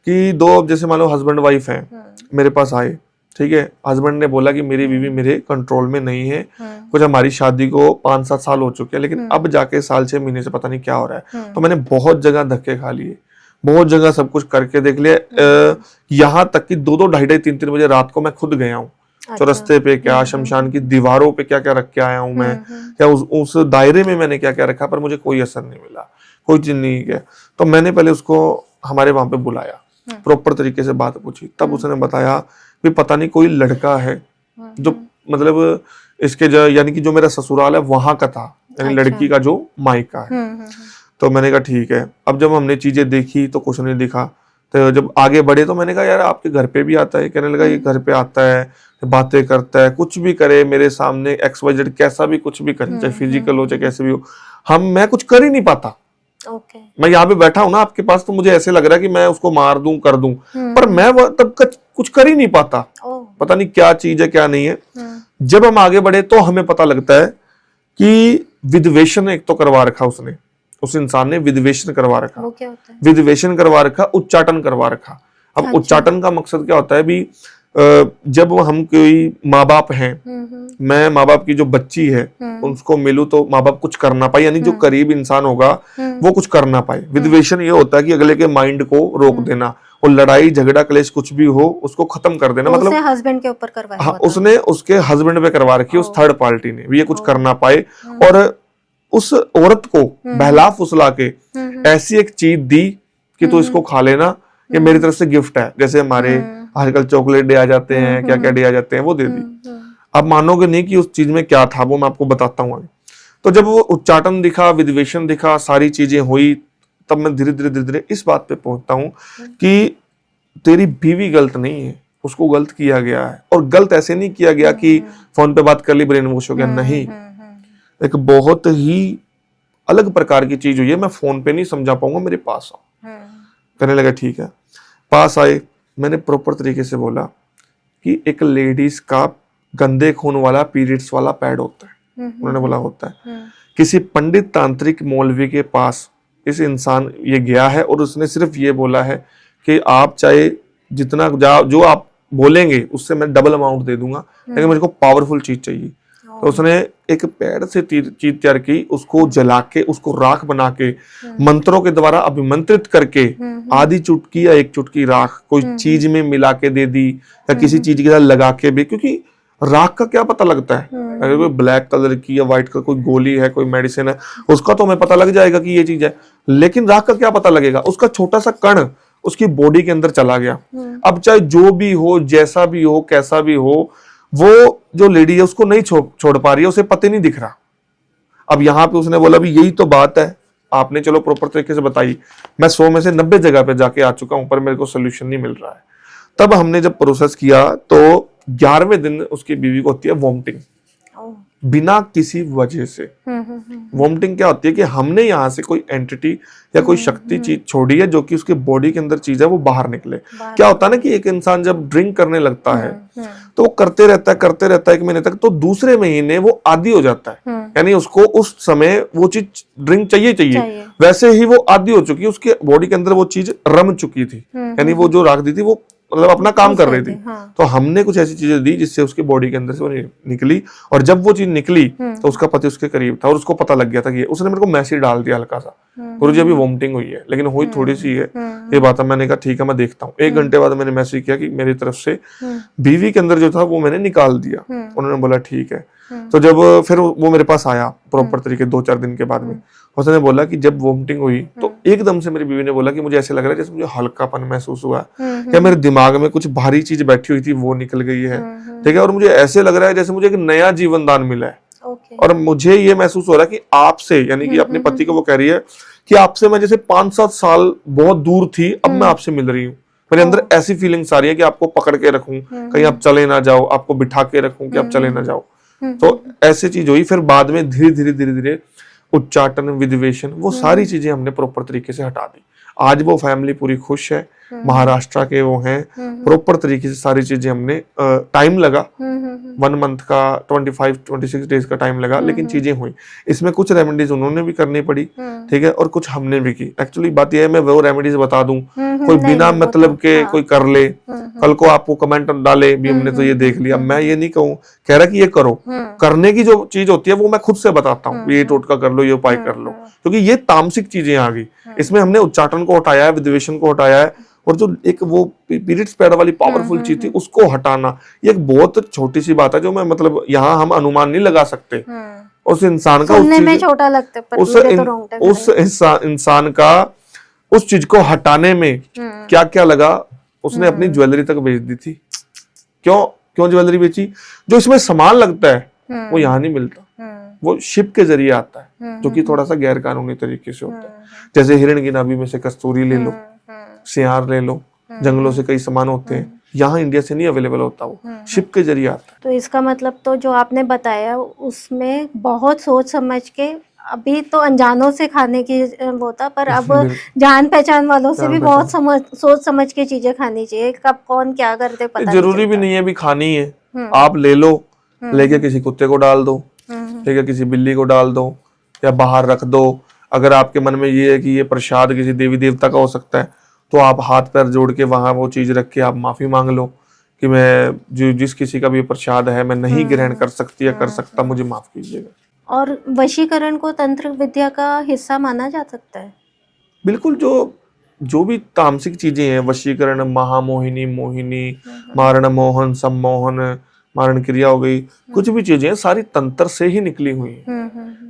कि दो, अब जैसे मान लो हस्बैंड वाइफ हैं, मेरे पास आए, ठीक है, हस्बैंड ने बोला कि मेरी बीवी मेरे कंट्रोल में नहीं है, कुछ हमारी शादी को 5-7 साल हो चुके हैं, लेकिन अब जाके साल 6 महीने से पता नहीं क्या हो रहा है। तो मैंने बहुत जगह धक्के खा लिए, बहुत जगह सब कुछ करके देख लिया, यहाँ तक कि 2-2, 2:30, 3-3 बजे रात को मैं खुद गया हूँ चौरस्ते पे, क्या शमशान की दीवारों पे क्या क्या रख के आया हूँ मैं, क्या उस दायरे में मैंने क्या क्या रखा, पर मुझे कोई असर नहीं मिला, कोई चीज नहीं किया। तो मैंने पहले उसको हमारे वहां पे बुलाया, प्रॉपर तरीके से बात पूछी, तब उसने बताया कि पता नहीं कोई लड़का है जो मतलब इसके यानी कि जो मेरा ससुराल है वहां का था, यानी लड़की का जो मायका है। तो मैंने कहा ठीक है। अब जब हमने चीजें देखी तो कुछ नहीं दिखा, तो जब आगे बढ़े तो मैंने कहा यार आपके घर पे भी आता है? कहने लगा ये घर पे आता है, बातें करता है, कुछ भी करे मेरे सामने, XYZ कैसा भी कुछ भी करे, चाहे फिजिकल हो चाहे कैसे भी हो, मैं कुछ कर ही नहीं पाता। मैं यहाँ पे बैठा हूं ना आपके पास, तो मुझे ऐसे लग रहा है कि मैं उसको मार दूं, कर दूं, पर मैं तब कुछ कर ही नहीं पाता। पता नहीं क्या चीज है क्या नहीं है। जब हम आगे बढ़े तो हमें पता लगता है कि विधवेशन एक तो करवा रखा उसने, उस इंसान ने विधवेशन करवा रखा। वो क्या होता है? विधवेशन करवा रखा, उच्चाटन करवा रखा। अब अच्छा। उच्चाटन का मकसद क्या होता है भी, जब हम कोई माँ बाप हैं, मैं माँ बाप की जो बच्ची है उसको मिलूं तो माँ बाप कुछ करना पाए, यानी जो करीब इंसान होगा वो कुछ करना पाए। विधवेशन ये होता है कि अगले के माइंड को रोक देना, और लड़ाई झगड़ा क्लेश कुछ भी हो उसको खत्म कर देना। मतलब हस्बैंड के ऊपर करवाया, हाँ, उसने उसके हस्बैंड पे करवा रखी, उस थर्ड पार्टी ने भी ये कुछ करना पाए, और उस औरत को बहला फुसला के ऐसी एक चीज दी कि तू इसको खा लेना, ये मेरी तरफ से गिफ्ट है। जैसे हमारे आजकल चॉकलेट डे आ जाते हैं, क्या क्या डे आ जाते हैं, वो दे दी। आप मानोगे नहीं कि उस चीज में क्या था, वो मैं आपको बताता हूँ आगे। तो जब वो उच्चाटन दिखा, विधवेशन दिखा, सारी चीजें हुई, तब मैं धीरे धीरे इस बात पे पहुंचता हूँ कि तेरी बीवी गलत नहीं है, उसको गलत किया गया है। और गलत ऐसे नहीं किया गया कि फोन पे बात कर ली ब्रेन वॉश हो गया, नहीं, एक बहुत ही अलग प्रकार की चीज हुई है। मैं फोन पे नहीं समझा पाऊंगा, मेरे पास आओ। कहने लगा ठीक है। पास आए, मैंने प्रॉपर तरीके से बोला कि एक लेडीज का गंदे खून वाला पीरियड्स वाला पैड होता है। उन्होंने बोला होता है। किसी पंडित तांत्रिक मौलवी के पास इस इंसान ये गया है और उसने सिर्फ ये बोला है कि आप चाहे जितना जो आप बोलेंगे उससे मैं डबल अमाउंट दे दूंगा, लेकिन मुझे को पावरफुल चीज चाहिए। तो उसने एक पेड़ से चीज तैयार की, उसको जला के, उसको राख बना के, मंत्रों के द्वारा अभिमंत्रित करके आधी चुटकी या 1 चुटकी राख कोई चीज में मिला के दे दी, या किसी चीज के साथ लगा के भी। क्योंकि राख का क्या पता लगता है, अगर कोई ब्लैक कलर की या व्हाइट कलर कोई गोली है, कोई मेडिसिन है, उसका तो हमें पता लग जाएगा कि ये चीज है, लेकिन राख का क्या पता लगेगा? उसका छोटा सा कण उसकी बॉडी के अंदर चला गया। अब चाहे जो भी हो, जैसा भी हो, कैसा भी हो, वो जो लेडी है उसको नहीं छोड़ पा रही है, उसे पति नहीं दिख रहा। अब यहाँ पे उसने बोला भी यही तो बात है, आपने चलो प्रॉपर तरीके से बताई, मैं 100 में से 90 जगह पे जाके आ चुका हूं पर मेरे को सोल्यूशन नहीं मिल रहा है। तब हमने जब प्रोसेस किया तो 11वें दिन उसकी बीवी को होती है वॉमिटिंग, बिना किसी वजह से। वॉमिटिंग क्या होती है कि हमने यहाँ से कोई एंटिटी या कोई शक्ति चीज छोड़ी है जो कि उसके बॉडी के अंदर चीज है वो बाहर निकले। क्या होता है ना कि एक इंसान जब ड्रिंक करने लगता है तो वो करते रहता है 1 महीने तक, तो दूसरे महीने वो आदी हो जाता है, यानी उसको उस समय वो चीज ड्रिंक चाहिए। वैसे ही वो आदी हो चुकी है, उसके बॉडी के अंदर वो चीज रम चुकी थी, यानी वो जो राख दी थी वो मतलब अपना काम कर रही थी। तो हमने कुछ ऐसी चीजें दी जिससे उसकी बॉडी के अंदर से वो निकली, और जब वो चीज निकली तो उसका पति उसके करीब था और उसको पता लग गया था कि उसने मेरे को मैसेज डाल दिया हल्का सा, गुरुजी अभी वॉमिटिंग हुई है, लेकिन हुई थोड़ी सी है, ये बात है। मैंने कहा ठीक है मैं देखता हूँ। 1 घंटे बाद मैंने मैसेज किया कि मेरी तरफ से बीवी के अंदर जो था वो मैंने निकाल दिया। उन्होंने बोला ठीक है। तो जब फिर वो मेरे पास आया प्रॉपर तरीके 2-4 दिन के बाद में, उसने बोला कि जब वॉमिटिंग हुई तो एकदम से मेरी बीवी ने बोला कि मुझे ऐसे लग रहा है जैसे मुझे हल्कापन महसूस हुआ, या मेरे दिमाग में कुछ भारी चीज बैठी हुई थी वो निकल गई है, ठीक है, और मुझे ऐसे लग रहा है जैसे मुझे एक नया जीवन दान मिला है। और मुझे ये महसूस हो रहा है कि आपसे, यानी कि अपने पति को वो कह रही है कि आपसे मैं जैसे 5-7 साल बहुत दूर थी, अब मैं आपसे मिल रही हूँ। मेरे अंदर ऐसी फीलिंग्स आ रही है कि आपको पकड़ के रखूं, कहीं आप चले ना जाओ, आपको बिठा के रखूं कि आप चले ना जाओ। तो ऐसी चीज हुई। फिर बाद में धीरे धीरे उच्चाटन, विधिवेशन, वो सारी चीजें हमने प्रॉपर तरीके से हटा दी। आज वो फैमिली पूरी खुश है, महाराष्ट्र के वो हैं, प्रॉपर तरीके से सारी चीजें हमने, टाइम लगा 1 मंथ का, 25-26 डेज का टाइम लगा, लेकिन चीजें हुई। इसमें कुछ रेमेडीज उन्होंने भी करनी पड़ी, ठीक है, और कुछ हमने भी की। एक्चुअली बात यह है, मैं वो रेमेडीज बता दूं, कोई बिना मतलब के कोई कर ले, कल को आपको कमेंट डाले भी हमने तो ये देख लिया, मैं ये नहीं कहूँ कह रहा कि ये करो। करने की जो चीज होती है वो मैं खुद से बताता हूँ, ये टोटका कर लो, ये उपाय कर लो, क्योंकि ये तामसिक चीजें आ गई। इसमें हमने उच्चाटन को हटाया है, विधिवेशन को हटाया है, और जो एक वो पीरियड्स पैड वाली पावरफुल चीज थी उसको हटाना, ये एक बहुत छोटी सी बात है जो मैं मतलब यहाँ हम अनुमान नहीं लगा सकते। उस इंसान का छोटा लगता है, उस इंसान का उस चीज को हटाने में क्या क्या लगा, उसने अपनी ज्वेलरी तक बेच दी थी। क्यों ज्वेलरी बेची? जो इसमें सामान लगता है वो यहाँ नहीं मिलता, वो शिप के जरिए आता है, जो कि थोड़ा सा गैर कानूनी तरीके से होता है। जैसे हिरण की नाभि में से कस्तूरी ले लो, सियार ले लो, जंगलों से कई सामान होते हैं, यहाँ इंडिया से नहीं अवेलेबल होता, वो शिप के जरिए आता है। तो इसका मतलब तो जो आपने बताया उसमें बहुत सोच समझ के, अभी तो अनजानों से खाने की वो था, पर अब जान पहचान वालों से भी बहुत सोच समझ के चीजें खानी चाहिए। कब कौन क्या करते पता जरूरी भी नहीं है भी खानी है, आप ले लो, लेके किसी कुत्ते को डाल दो, ठीक है, किसी बिल्ली को डाल दो, या बाहर रख दो। अगर आपके मन में ये है कि ये प्रसाद किसी देवी देवता का हो सकता है, तो आप हाथ पैर जोड़ के वहां वो चीज रख के आप माफी मांग लो कि मैं जिस किसी का भी प्रसाद है मैं नहीं ग्रहण कर सकती या कर सकता, मुझे माफ कीजिएगा। और वशीकरण को तंत्र विद्या का हिस्सा माना जा सकता है? बिल्कुल। जो भी तामसिक चीजें हैं, वशीकरण, महामोहिनी, मोहिनी, मारण, मोहन, सम्मोहन, मारण क्रिया हो गई, कुछ भी चीजें हैं सारी तंत्र से ही निकली हुई है,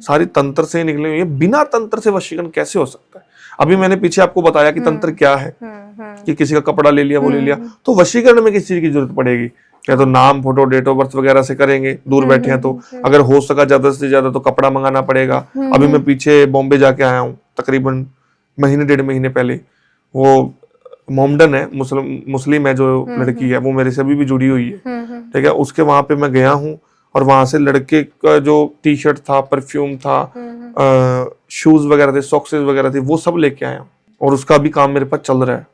सारी तंत्र से ही निकली हुई है। बिना तंत्र से वशीकरण कैसे हो सकता है? अभी मैंने पीछे आपको बताया कि तंत्र क्या है, कि किसी का कपड़ा ले लिया, वो ले लिया, तो वशीकरण में किस चीज की जरूरत पड़ेगी? या तो नाम, फोटो, डेट ऑफ बर्थ वगैरह से करेंगे, दूर बैठे हैं तो। अगर हो सका ज्यादा से ज्यादा तो कपड़ा मंगाना पड़ेगा। अभी मैं पीछे बॉम्बे जाके आया हूँ, तकरीबन 1-1.5 महीने पहले। वो मोमडन है, मुस्लिम है जो लड़की है, वो मेरे से अभी भी जुड़ी हुई है, ठीक है। उसके वहां पे मैं गया हूँ, और वहां से लड़के का जो टी शर्ट था, परफ्यूम था, शूज वगैरह थे, सॉक्सेस वगैरह थे, वो सब लेके आया हूँ, और उसका भी काम मेरे पास चल रहा है।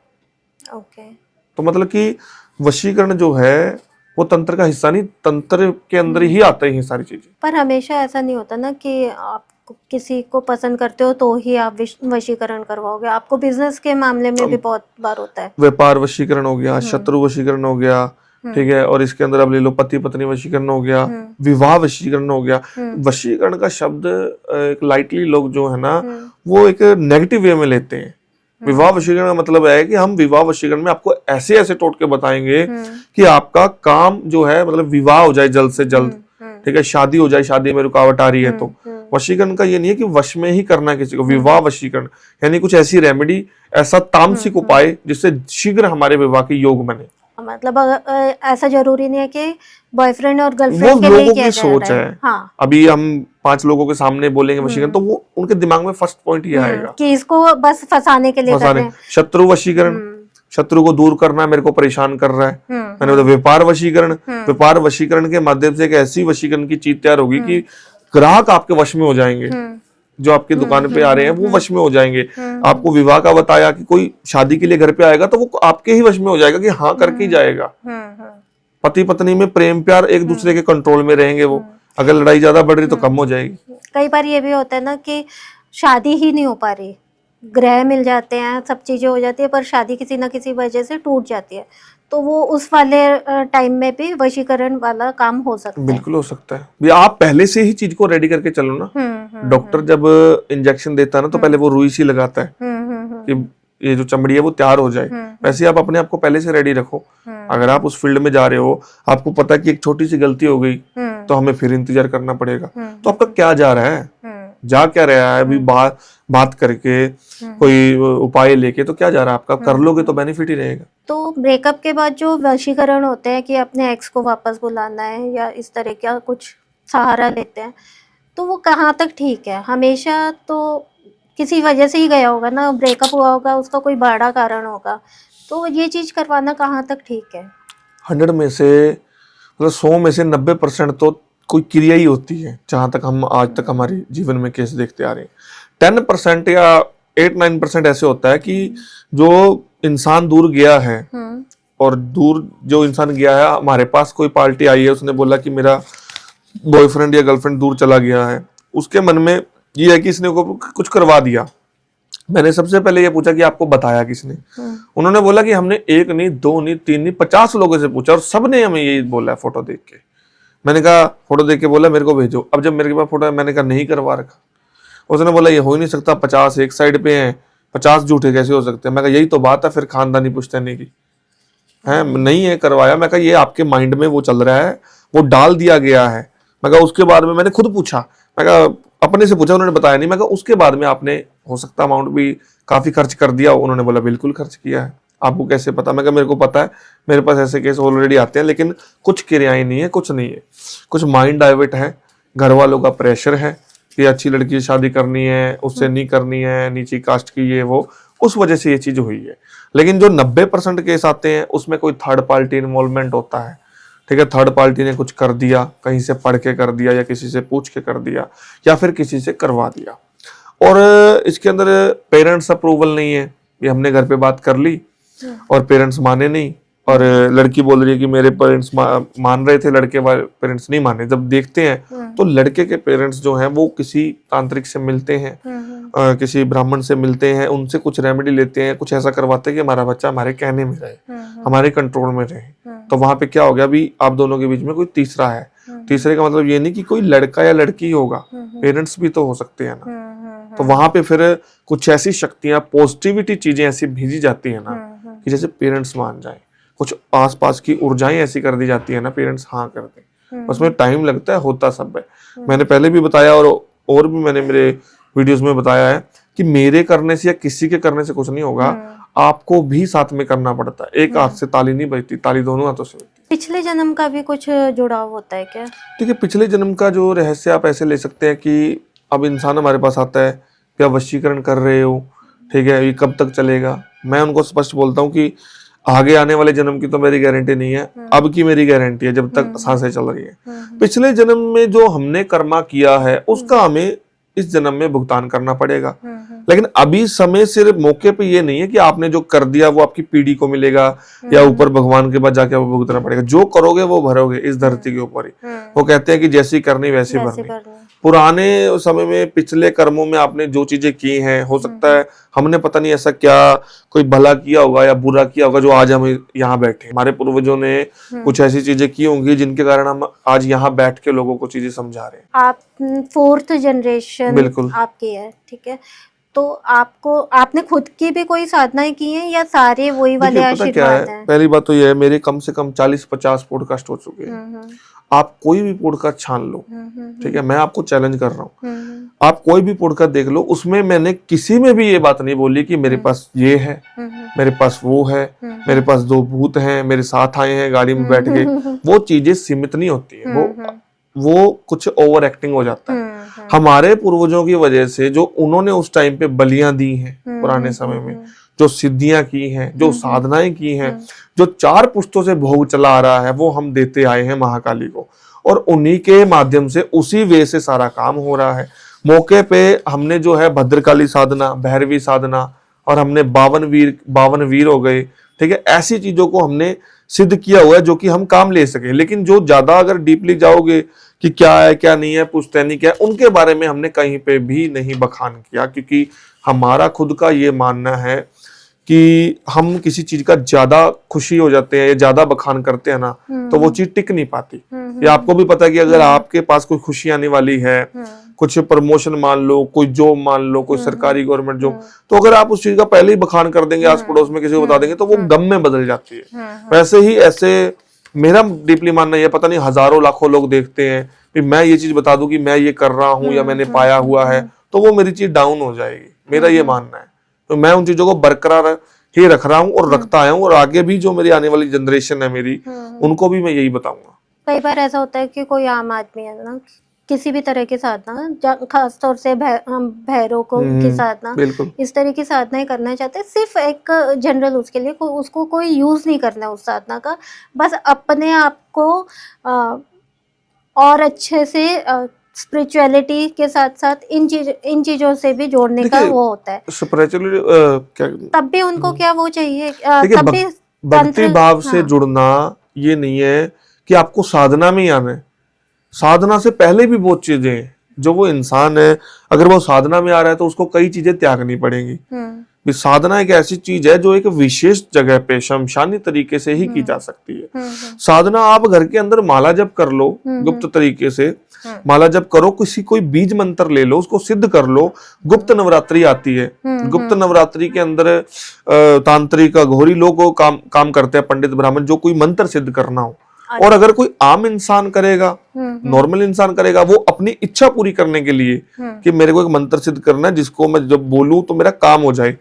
तो मतलब कि वशीकरण जो है वो तंत्र का हिस्सा नहीं, तंत्र के अंदर ही आता है ये सारी चीजें। पर हमेशा ऐसा नहीं होता ना कि आप किसी को पसंद करते हो तो ही आप वशीकरण करवाओगे, आपको बिजनेस के मामले में भी बहुत बार होता है। व्यापार वशीकरण हो गया, शत्रु वशीकरण हो गया, ठीक है, और इसके अंदर अब ले लो पति पत्नी वशीकरण हो गया, विवाह वशीकरण हो गया। वशीकरण का शब्द एक लाइटली लोग जो है ना वो एक नेगेटिव वे में लेते हैं। विवाह वशीकरण का मतलब है कि हम विवाह वशीकरण में आपको ऐसे ऐसे टोटके बताएंगे कि आपका काम जो है मतलब विवाह हो जाए जल्द से जल्द, ठीक है, शादी हो जाए, शादी में रुकावट आ रही है तो। वशीकरण का ये नहीं है कि वश में ही करना है किसी को। विवाह वशीकरण यानी कुछ ऐसी रेमेडी, ऐसा तामसिक उपाय जिससे शीघ्र हमारे विवाह के योग बने। मतलब ऐसा जरूरी नहीं है कि बॉयफ्रेंड और वो गर्लफ्रेंड के लिए लोगों किया की जा सोच रहा है। हाँ अभी हम 5 लोगों के सामने बोलेंगे वशीकरण, तो वो उनके दिमाग में फर्स्ट पॉइंट ये आएगा, कि इसको बस फंसाने के लिए कर फंसाने। रहे हैं। शत्रु वशीकरण, शत्रु को दूर करना है, मेरे को परेशान कर रहा है। मैंने बोला व्यापार वशीकरण, व्यापार वशीकरण के माध्यम से एक ऐसी वशीकरण की चीज तैयार होगी कि ग्राहक आपके वश में हो जाएंगे, जो आपकी दुकान पे आ रहे हैं वो वश में हो जाएंगे। आपको विवाह का बताया कि कोई शादी के लिए घर पे आएगा तो वो आपके ही वश में हो जाएगा कि हाँ करके ही जाएगा। पति पत्नी में प्रेम प्यार एक दूसरे के कंट्रोल में रहेंगे वो। अगर लड़ाई ज्यादा बढ़ रही तो कम हो जाएगी। कई बार ये भी होता है ना कि शादी ही नहीं हो पा रही, ग्रह मिल जाते हैं, सब चीजें हो जाती है, पर शादी किसी ना किसी वजह से टूट जाती है, तो वो उस वाले टाइम में भी वशीकरण वाला काम हो सकता है। बिल्कुल हो सकता है। भी आप पहले से ही चीज को रेडी करके चलो ना। डॉक्टर जब इंजेक्शन देता है ना तो पहले वो रुई सी लगाता है कि ये जो चमड़ी है वो तैयार हो जाए। वैसे आप अपने आप को पहले से रेडी रखो। अगर आप उस फील्ड में जा रहे हो, आपको पता है कि एक छोटी सी गलती हो गई तो हमें फिर इंतजार करना पड़ेगा, तो आपका क्या जा रहा है, जा क्या रहा है? अभी बात करके कोई उपाय लेके तो क्या जा रहा है आपका? कर लोगे तो बेनिफिट ही रहेगा। तो ब्रेकअप के बाद जो वशीकरण होते हैं कि अपने एक्स को वापस बुलाना है या इस तरह का कुछ सहारा लेते हैं, तो वो कहाँ तक ठीक है? हमेशा तो किसी वजह से ही गया होगा ना, ब्रेकअप हुआ होगा, उसका कोई बड़ा कारण होगा, तो ये चीज करवाना कहाँ तक ठीक है? 100 में से मतलब 100 में से 90% तो कोई क्रिया ही होती है, जहां तक हम आज तक हमारे जीवन में केस देखते आ रहे हैं। 10% या 8-9% ऐसे होता है कि जो इंसान दूर गया है, और दूर जो इंसान गया है, हमारे पास कोई पार्टी आई है, उसने बोला कि मेरा बॉयफ्रेंड या गर्लफ्रेंड दूर चला गया है, उसके मन में ये है कि इसने को कुछ करवा दिया। मैंने सबसे पहले ये पूछा कि आपको बताया किसने? उन्होंने बोला कि हमने 1 नहीं 2 नहीं 3 नहीं 50 लोगों से पूछा और सबने हमें यही बोला है फोटो देख के। मैंने कहा फोटो देख के बोला मेरे को भेजो। अब जब मेरे पास फोटो है, मैंने कहा नहीं करवा रखा। उसने बोला ये हो ही नहीं सकता, 50 एक साइड पे हैं, 50 झूठे कैसे हो सकते हैं? मैं कहा यही तो बात है फिर खानदानी पुश्तैनी की है, नहीं है करवाया। मैं कहा ये आपके माइंड में वो चल रहा है, वो डाल दिया गया है। मैं कहा उसके बाद में मैंने खुद पूछा, मैं कहा अपने से पूछा, उन्होंने बताया नहीं। मैं कहा उसके बाद में आपने हो सकता अमाउंट भी काफी खर्च कर दिया। उन्होंने बोला बिल्कुल खर्च किया है। आपको कैसे पता? मैं कहा मेरे को पता है, मेरे पास ऐसे केस ऑलरेडी आते हैं, लेकिन कुछ क्रियाएं नहीं है, कुछ नहीं है, कुछ माइंड डाइवर्ट है, घर वालों का प्रेशर है कि अच्छी लड़की से शादी करनी है, उससे नहीं करनी है, नीची कास्ट की ये वो, उस वजह से ये चीज हुई है। लेकिन जो 90% केस आते हैं उसमें कोई थर्ड पार्टी इन्वॉल्वमेंट होता है। ठीक है, थर्ड पार्टी ने कुछ कर दिया, कहीं से पढ़ के कर दिया या किसी से पूछ के कर दिया या फिर किसी से करवा दिया। और इसके अंदर पेरेंट्स अप्रूवल नहीं है, ये हमने घर पे बात कर ली और पेरेंट्स माने नहीं, और लड़की बोल रही है कि मेरे पेरेंट्स मान रहे थे, लड़के वाले पेरेंट्स नहीं माने। जब देखते हैं तो लड़के के पेरेंट्स जो हैं वो किसी तांत्रिक से मिलते हैं, किसी ब्राह्मण से मिलते हैं, उनसे कुछ रेमेडी लेते हैं, कुछ ऐसा करवाते हैं कि हमारा बच्चा हमारे कहने में रहे, हमारे कंट्रोल में रहे। तो वहां पे क्या हो गया, अभी आप दोनों के बीच में कोई तीसरा है। तीसरे का मतलब ये नहीं कि कोई लड़का या लड़की होगा, पेरेंट्स भी तो हो सकते हैं ना। तो वहां पे फिर कुछ ऐसी शक्तियां, पॉजिटिविटी चीजें ऐसी भेजी जाती है ना कि जैसे पेरेंट्स मान जाए, कुछ आसपास की ऊर्जाएं ऐसी कर दी जाती है ना, पेरेंट्स हाँ कर दें। उसमें टाइम लगता है, होता सब है। मैंने पहले भी बताया और भी मैंने मेरे वीडियोस में बताया है कि मेरे करने से या किसी के करने से कुछ नहीं होगा, आपको भी साथ में करना पड़ता है। एक हाथ से ताली नहीं बजती, ताली दोनों हाथों से बजती। पिछले जन्म का भी कुछ जुड़ाव होता है क्या? ठीक है, पिछले जन्म का जो रहस्य आप ऐसे ले सकते हैं कि अब इंसान हमारे पास आता है कि आप वशीकरण कर रहे हो, ठीक है, ये कब तक चलेगा? मैं उनको स्पष्ट बोलता हूँ कि आगे आने वाले जन्म की तो मेरी गारंटी नहीं है, अब की मेरी गारंटी है जब तक सांसें चल रही है। पिछले जन्म में जो हमने कर्मा किया है उसका हमें इस जन्म में भुगतान करना पड़ेगा। लेकिन अभी समय सिर्फ मौके पे ये नहीं है कि आपने जो कर दिया वो आपकी पीढ़ी को मिलेगा या ऊपर भगवान के पास जाके वो भुगतना पड़ेगा। जो करोगे वो भरोगे इस धरती के ऊपर ही। वो कहते हैं कि जैसी करनी वैसी भरनी। पुराने समय में पिछले कर्मों में आपने जो चीजें की हैं, हो सकता है हमने पता नहीं ऐसा क्या कोई भला किया होगा या बुरा किया होगा जो आज हम यहाँ बैठे। हमारे पूर्वजों ने कुछ ऐसी चीजें की होंगी जिनके कारण हम आज यहाँ बैठ के लोगों को चीजें समझा रहे हैं। आप 4th जनरेशन बिल्कुल आपकी है, ठीक है, तो आपने खुद की भी कोई साधनाएं की हैं या सारे वही वाले देखिए पता क्या आशीर्वाद है, हैं? पहली बात तो ये है, मेरे कम से कम 40-50 पॉडकास्ट हो चुके हैं। हम्म आप कोई भी पॉडकास्ट छान लो, ठीक है, मैं आपको चैलेंज कर रहा हूँ, आप कोई भी पॉडकास्ट देख लो, उसमें मैंने किसी में भी ये बात नहीं बोली कि मेरे पास ये है, मेरे पास वो है, मेरे पास 2 भूत हैं, मेरे साथ आए हैं गाड़ी में बैठ के। वो चीजें सीमित नहीं होती है, वो कुछ ओवर एक्टिंग हो जाता है। हमारे पूर्वजों की वजह से जो उन्होंने उस टाइम पे बलियां दी हैं पुराने समय में, जो सिद्धियां की हैं, जो साधनाएं की हैं, जो 4 पुश्तों से भोग चला आ रहा है, वो हम देते आए हैं महाकाली को, और उन्हीं के माध्यम से उसी वे से सारा काम हो रहा है। मौके पे हमने जो है भद्रकाली साधना, भैरवी साधना, और हमने 52 वीर हो गए, ठीक है, ऐसी चीजों को हमने सिद्ध किया हुआ है जो कि हम काम ले सके। लेकिन जो ज्यादा अगर डीपली जाओगे कि क्या है क्या नहीं है, पुश्तैनी क्या है, उनके बारे में हमने कहीं पे भी नहीं बखान किया, क्योंकि हमारा खुद का ये मानना है कि हम किसी चीज का ज्यादा खुशी हो जाते हैं या ज्यादा बखान करते हैं ना, तो वो चीज टिक नहीं पाती। ये आपको भी पता है कि अगर आपके पास कोई खुशी आने वाली है, कुछ प्रमोशन मान लो, कोई जॉब मान लो, कोई सरकारी गवर्नमेंट जॉब, तो अगर आप उस चीज का पहले ही बखान कर देंगे, आस पड़ोस में किसी को बता देंगे, तो वो गम में बदल जाती है। वैसे ही ऐसे मेरा डीपली मानना है, पता नहीं हजारों लाखों लोग देखते हैं कि मैं ये चीज बता दूं कि मैं ये कर रहा हूं या मैंने पाया हुआ है, तो वो मेरी चीज डाउन हो जाएगी। मेरा ये मानना है, तो मैं उन चीजों को बरकरार ही रख रहा हूँ और रखता आया हूँ, और आगे भी जो मेरी आने वाली जनरेशन है मेरी, उनको भी मैं यही बताऊंगा। कई बार ऐसा होता है कि कोई आम आदमी है ना, किसी भी तरह की साधना, खास तौर से भैरव को की साधना, इस तरह की साधनाएं करना चाहते हैं, सिर्फ एक जनरल उसके लिए उसको कोई यूज नहीं करना है उस साधना का, बस अपने आप को और अच्छे से स्पिरिचुअलिटी के साथ साथ इन चीजों से भी जोड़ने का वो होता है। स्पिरिचुअलिटी तब भी उनको क्या वो चाहिए, तब भी भक्ति भाव से जुड़ना ये नहीं है कि आपको साधना में ही आना है। साधना से पहले भी बहुत चीजें हैं। जो वो इंसान है, अगर वो साधना में आ रहा है तो उसको कई चीजें त्यागनी पड़ेंगी। साधना एक ऐसी चीज है जो एक विशेष जगह पे शमशानी तरीके से ही की जा सकती है। साधना आप घर के अंदर माला जप कर लो, गुप्त तरीके से माला जप करो, कोई बीज मंत्र ले लो, उसको सिद्ध कर लो। गुप्त नवरात्रि आती है, गुप्त नवरात्रि के अंदर तांत्रिक घोरी लोग काम करते हैं, पंडित ब्राह्मण, जो कोई मंत्र सिद्ध करना हो। और अगर कोई आम इंसान करेगा, नॉर्मल इंसान करेगा, वो अपनी इच्छा पूरी करने के लिए कि मेरे को एक मंत्र सिद्ध करना है जिसको मैं जब बोलूं तो मेरा काम हो जाए,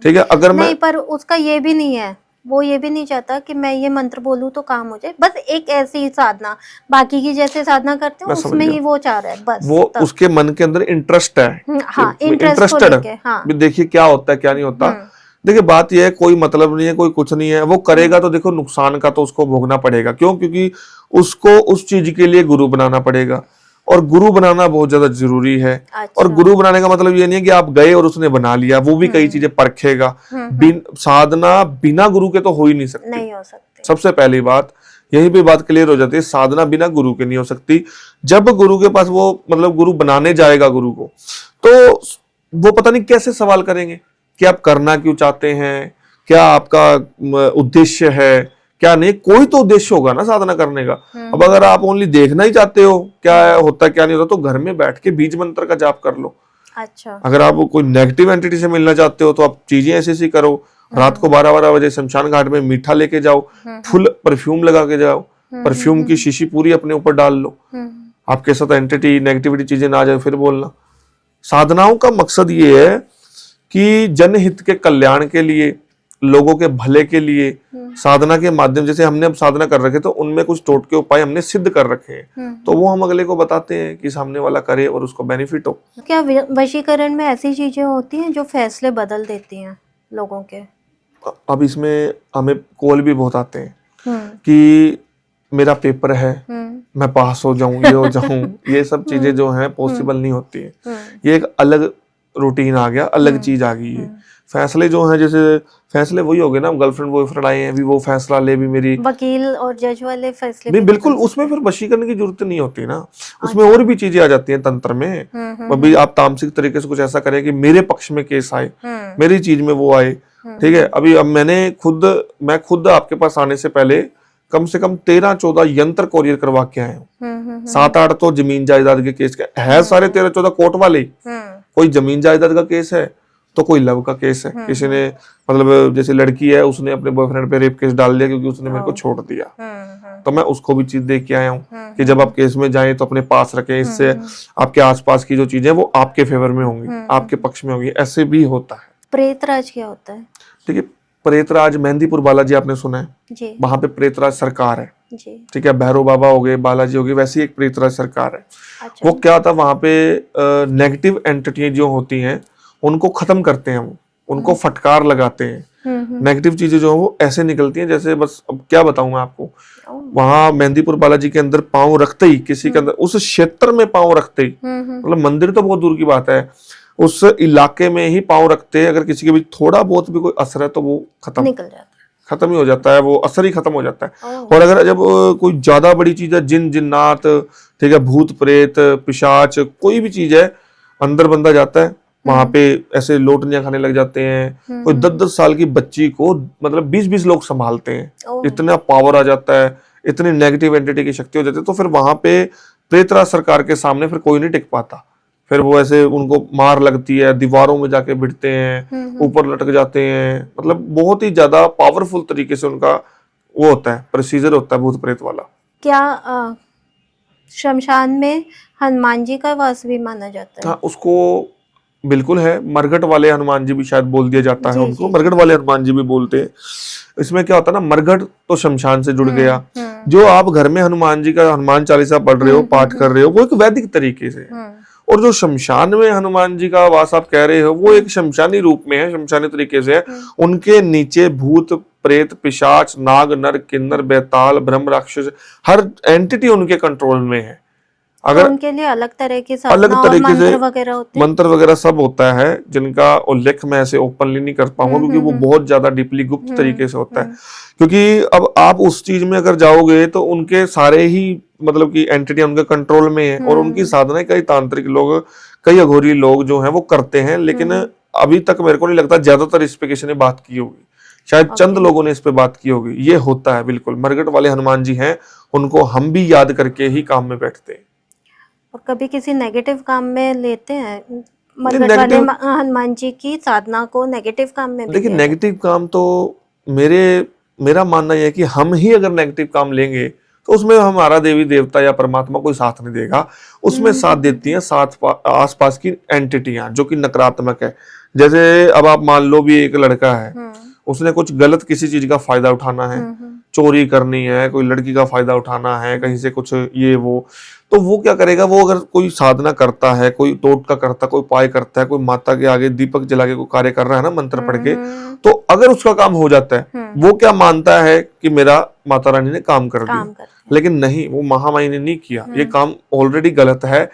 ठीक है, अगर नहीं, पर उसका ये भी नहीं है, वो ये भी नहीं चाहता कि मैं ये मंत्र बोलूं तो काम हो जाए, बस एक ऐसी साधना, बाकी की जैसे साधना करते हैं उसमें ही वो चाह रहा है, बस वो उसके मन के अंदर इंटरेस्ट है। हाँ, इंटरेस्टेड। हाँ, देखिए क्या होता है क्या नहीं होता। देखिए बात यह है, कोई मतलब नहीं है, कोई कुछ नहीं है, वो करेगा तो देखो नुकसान का तो उसको भोगना पड़ेगा। क्यों? क्योंकि उसको उस चीज के लिए गुरु बनाना पड़ेगा, और गुरु बनाना बहुत ज्यादा जरूरी है। और गुरु बनाने का मतलब ये नहीं है कि आप गए और उसने बना लिया, वो भी कई चीजें परखेगा। साधना बिना गुरु के तो हो ही नहीं सकती, नहीं हो सकती। सबसे पहली बात यही भी बात क्लियर हो जाती है, साधना बिना गुरु के नहीं हो सकती। जब गुरु के पास वो मतलब गुरु बनाने जाएगा गुरु को, तो वो पता नहीं कैसे सवाल करेंगे कि आप करना क्यों चाहते हैं, क्या आपका उद्देश्य है, क्या नहीं। कोई तो उद्देश्य होगा ना साधना करने का। अब अगर आप ओनली देखना ही चाहते हो क्या होता है क्या नहीं होता, तो घर में बैठ के बीज मंत्र का जाप कर लो। अच्छा, अगर आप कोई नेगेटिव एंटिटी से मिलना चाहते हो तो आप चीजें ऐसी करो, रात को 12-12 बजे शमशान घाट में मीठा लेके जाओ, फुल परफ्यूम लगा के जाओ, परफ्यूम की शीशी पूरी अपने ऊपर डाल लो, आपके साथ एंटिटी नेगेटिविटी चीजें ना आ जाए, फिर बोलना। साधनाओं का मकसद ये है कि जनहित के कल्याण के लिए, लोगों के भले के लिए साधना के माध्यम, जैसे हमने अब साधना कर रखे तो उनमें कुछ टोटके उपाय हमने सिद्ध कर रखे हैं, तो वो हम अगले को बताते हैं कि सामने वाला करे और उसको बेनिफिट हो। क्या वशीकरण में ऐसी चीजें होती हैं जो फैसले बदल देती हैं लोगों के? अब इसमें हमें कॉल भी बहुत आते हैं कि मेरा पेपर है, मैं पास हो जाऊं, ये हो जाऊं। ये सब चीजें जो हैं पॉसिबल नहीं होती है। ये एक अलग रूटीन आ गया, अलग चीज आ गई है। फैसले जो हैं, जैसे फैसले वही हो गए ना, गर्लफ्रेंड बॉयफ्रेंड आए हैं, अभी वो फैसला ले, भी मेरी वकील और जज वाले फैसले नहीं, बिल्कुल उसमें फिर वशीकरण की जरूरत नहीं होती ना। उसमें और भी चीजें आ जाती हैं तंत्र में। अभी आप तामसिक तरीके से कुछ ऐसा करें कि मेरे पक्ष में केस आए, मेरी चीज में वो आए, ठीक है। अभी अब मैं खुद आपके पास आने से पहले कम से कम 13-14 यंत्र कोरियर करवा के आए हूँ। 7-8 तो जमीन जायदाद के केस है, सारे 13-14 कोर्ट वाले। कोई जमीन जायदाद का केस है, तो कोई लव का केस है, किसी ने मतलब जैसे लड़की है उसने अपने बॉयफ्रेंड पे रेप केस डाल दिया क्योंकि उसने मेरे को छोड़ दिया, तो मैं उसको भी चीज देख के आया हूँ कि जब आप केस में जाएं तो अपने पास रखें, इससे आपके आसपास की जो चीजें वो आपके फेवर में होंगी, आपके पक्ष में होंगी, ऐसे भी होता है। प्रेतराज क्या होता है? ठीक है, प्रेतराज मेहंदीपुर बालाजी आपने सुना है जी वहां पे प्रेतराज सरकार है। जी। ठीक है, भैरव बाबा हो गए, बालाजी हो गए, वैसी एक प्रेतराज सरकार है। अच्छा। वो क्या होता है वहां पे नेगेटिव एंटिटी जो होती हैं उनको खत्म करते हैं, वो उनको फटकार लगाते हैं। नेगेटिव चीजें जो है वो ऐसे निकलती हैं जैसे, बस अब क्या बताऊं मैं आपको, वहां मेहंदीपुर बालाजी के अंदर पांव रखते ही, किसी के अंदर उस क्षेत्र में पांव रखते ही, मतलब मंदिर तो बहुत दूर की बात है, उस इलाके में ही पांव रखते हैं, अगर किसी के भी थोड़ा बहुत भी कोई असर है तो वो खत्म निकल जाता है, खत्म ही हो जाता है, वो असर ही खत्म हो जाता है। और अगर जब कोई ज्यादा बड़ी चीज है, जिन जिन्नात, ठीक है, भूत प्रेत पिशाच, कोई भी चीज है, अंदर बंदा जाता है वहां पे ऐसे लोटनियां खाने लग जाते हैं। कोई 10-10 साल की बच्ची को मतलब 20-20 लोग संभालते हैं, इतना पावर आ जाता है, इतनी नेगेटिव एंटिटी की शक्ति हो जाती है। तो फिर वहां पे प्रेतराज सरकार के सामने फिर कोई नहीं टिक पाता, फिर वो ऐसे उनको मार लगती है, दीवारों में जाके भिड़ते हैं, ऊपर लटक जाते हैं, मतलब बहुत ही ज्यादा पावरफुल तरीके से उनका वो होता है, प्रोसीजर होता है भूत प्रेत वाला। क्या शमशान में हनुमान जी का वास भी माना जाता है? हाँ, उसको बिल्कुल है, मरघट वाले हनुमान जी भी शायद बोल दिया जाता है उनको, मरघट वाले हनुमान जी भी बोलते हैं। इसमें क्या होता है ना, मरघट तो शमशान से जुड़ गया, जो आप घर में हनुमान जी का हनुमान चालीसा पढ़ रहे हो, पाठ कर रहे हो, वो एक वैदिक तरीके से, और जो शमशान में हनुमान जी का वास आप कह रहे हो वो एक शमशानी रूप में है, शमशानी तरीके से है। उनके नीचे भूत प्रेत पिशाच नाग नर किन्नर बेताल ब्रह्म राक्षस हर एंटिटी उनके कंट्रोल में है। अगर उनके लिए अलग तरह के अलग तरीके से वगैरह होते हैं, मंत्र वगैरह सब होता है, जिनका उल्लेख मैं ऐसे ओपनली नहीं कर पाऊंगा क्योंकि वो बहुत ज्यादा डीपली गुप्त तरीके से होता है। क्योंकि अब आप उस चीज में अगर जाओगे तो उनके सारे ही मतलब कि एंटिटी उनके कंट्रोल में है, और उनकी साधना कई तांत्रिक लोग, कई अघोरी लोग जो हैं वो करते हैं, लेकिन अभी तक मेरे को नहीं लगता ज्यादातर इस पे किसी ने बात की होगी, शायद चंद लोगों ने इस पे बात की होगी। ये होता है बिल्कुल, मरघट वाले हनुमान जी हैं, उनको हम भी याद करके ही काम में बैठते हैं। और कभी किसी नेगेटिव काम में लेते हैं मरघट वाले हनुमान जी की साधना को नेगेटिव काम में? देखिए नेगेटिव काम तो मेरा मानना यह है कि हम ही अगर नेगेटिव काम लेंगे तो उसमें हमारा देवी देवता या परमात्मा कोई साथ नहीं देगा, उसमें साथ देती हैं आसपास की एंटिटियां जो कि नकारात्मक है। जैसे अब आप मान लो भी एक लड़का है, उसने कुछ गलत किसी चीज का फायदा उठाना है, चोरी करनी है, कोई लड़की का फायदा उठाना है, कहीं से कुछ ये वो, तो वो क्या करेगा, वो अगर कोई साधना करता है, कोई टोटका करता है, कोई उपाय करता है, कोई माता के आगे दीपक जला के कोई कार्य कर रहा है ना मंत्र पढ़ के, तो अगर उसका काम हो जाता है, वो क्या मानता है कि मेरा माता रानी ने काम कर दिया, लेकिन नहीं, वो महामाई ने नहीं किया, ये काम ऑलरेडी गलत है।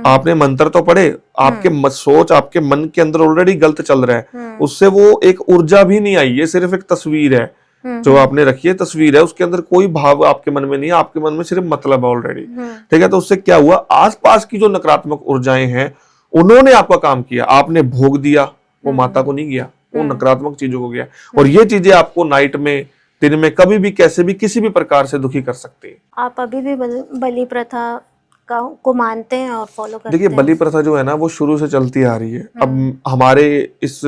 आपने मंत्र तो पढ़े, आपके सोच आपके मन के अंदर ऑलरेडी गलत चल रहा है, उससे वो एक ऊर्जा भी नहीं आई, ये सिर्फ एक तस्वीर है जो आपने रखी है, तस्वीर है, उसके अंदर कोई भाव आपके मन में नहीं है, आपके मन में सिर्फ मतलब है ऑलरेडी। ठीक है, तो उससे क्या हुआ, आसपास की जो नकारात्मक ऊर्जाएं हैं उन्होंने आपका काम किया, आपने भोग दिया, वो माता को नहीं गया, वो नकारात्मक चीजों को गया। और ये चीजें आपको नाइट में दिन में कभी भी कैसे भी किसी भी प्रकार से दुखी कर सकती है। आप अभी भी बलि प्रथा को मानते हैं और फॉलो करते हैं? देखिए बलि प्रथा जो है ना वो शुरू से चलती आ रही है। अब हमारे इस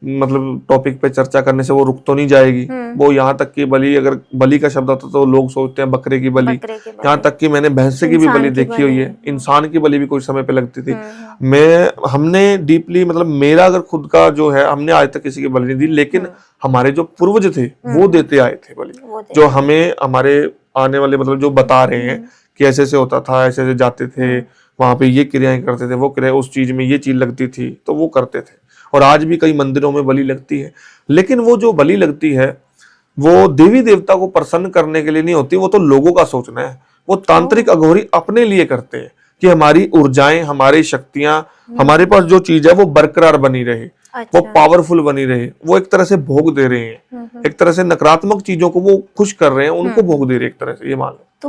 मतलब टॉपिक पे चर्चा करने से वो रुक तो नहीं जाएगी, वो यहाँ तक कि बलि, अगर बलि का शब्द आता तो लोग सोचते हैं बकरे की बलि, यहाँ तक कि मैंने भैंसे की भी बलि देखी हुई है, इंसान की बलि भी कुछ समय पे लगती थी। हमने डीपली मतलब मेरा अगर खुद का जो है, हमने आज तक किसी की बलि नहीं दी, लेकिन हमारे जो पूर्वज थे वो देते आए थे बलि, जो हमें हमारे आने वाले मतलब जो बता रहे हैं कि ऐसे ऐसे होता था, ऐसे ऐसे जाते थे वहां पे, ये क्रियाएं करते थे, वो क्रिया उस चीज में ये चीज लगती थी, तो वो करते थे। और आज भी कई मंदिरों में बलि लगती है, लेकिन वो जो बलि लगती है वो देवी देवता को प्रसन्न करने के लिए नहीं होती, वो तो लोगों का सोचना है। वो तांत्रिक अघोरी अपने लिए करते हैं कि हमारी ऊर्जाएं, हमारी शक्तियां, हमारे पास जो चीज है वो बरकरार बनी रहे, वो पावरफुल बनी रहे, वो एक तरह से भोग दे रहे हैं, एक तरह से नकारात्मक चीजों को वो खुश कर रहे हैं, उनको भोग दे रहे हैं एक तरह से, ये मान लो। तो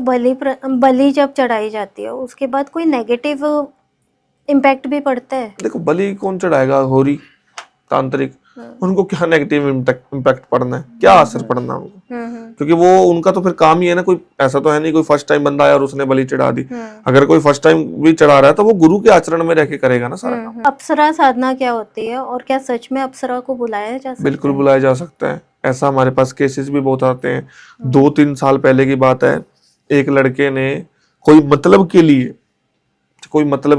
बलि जब चढ़ाई जाती है उसके बाद कोई नेगेटिव इम्पैक्ट भी पड़ता है? देखो बलि कौन चढ़ाएगा, अघोरी तांत्रिक, उनको क्या नेगेटिव इम्पैक्ट पड़ना है, क्या असर पड़ना है उनको, क्योंकि वो उनका तो फिर काम ही है ना। कोई ऐसा तो है नहीं कोई फर्स्ट टाइम बंदा आया और उसने बलि चढ़ा दी। अगर कोई फर्स्ट टाइम भी चढ़ा रहा है तो वो गुरु के आचरण में रह के करेगा ना सारा काम। अप्सरा साधना क्या होती है और क्या सच में अप्सरा को बुलाया जा सकता बिल्कुल बुलाया जा सकता है। ऐसा हमारे पास केसेस भी बहुत आते हैं। 2-3 साल पहले की बात है, एक लड़के ने कोई मतलब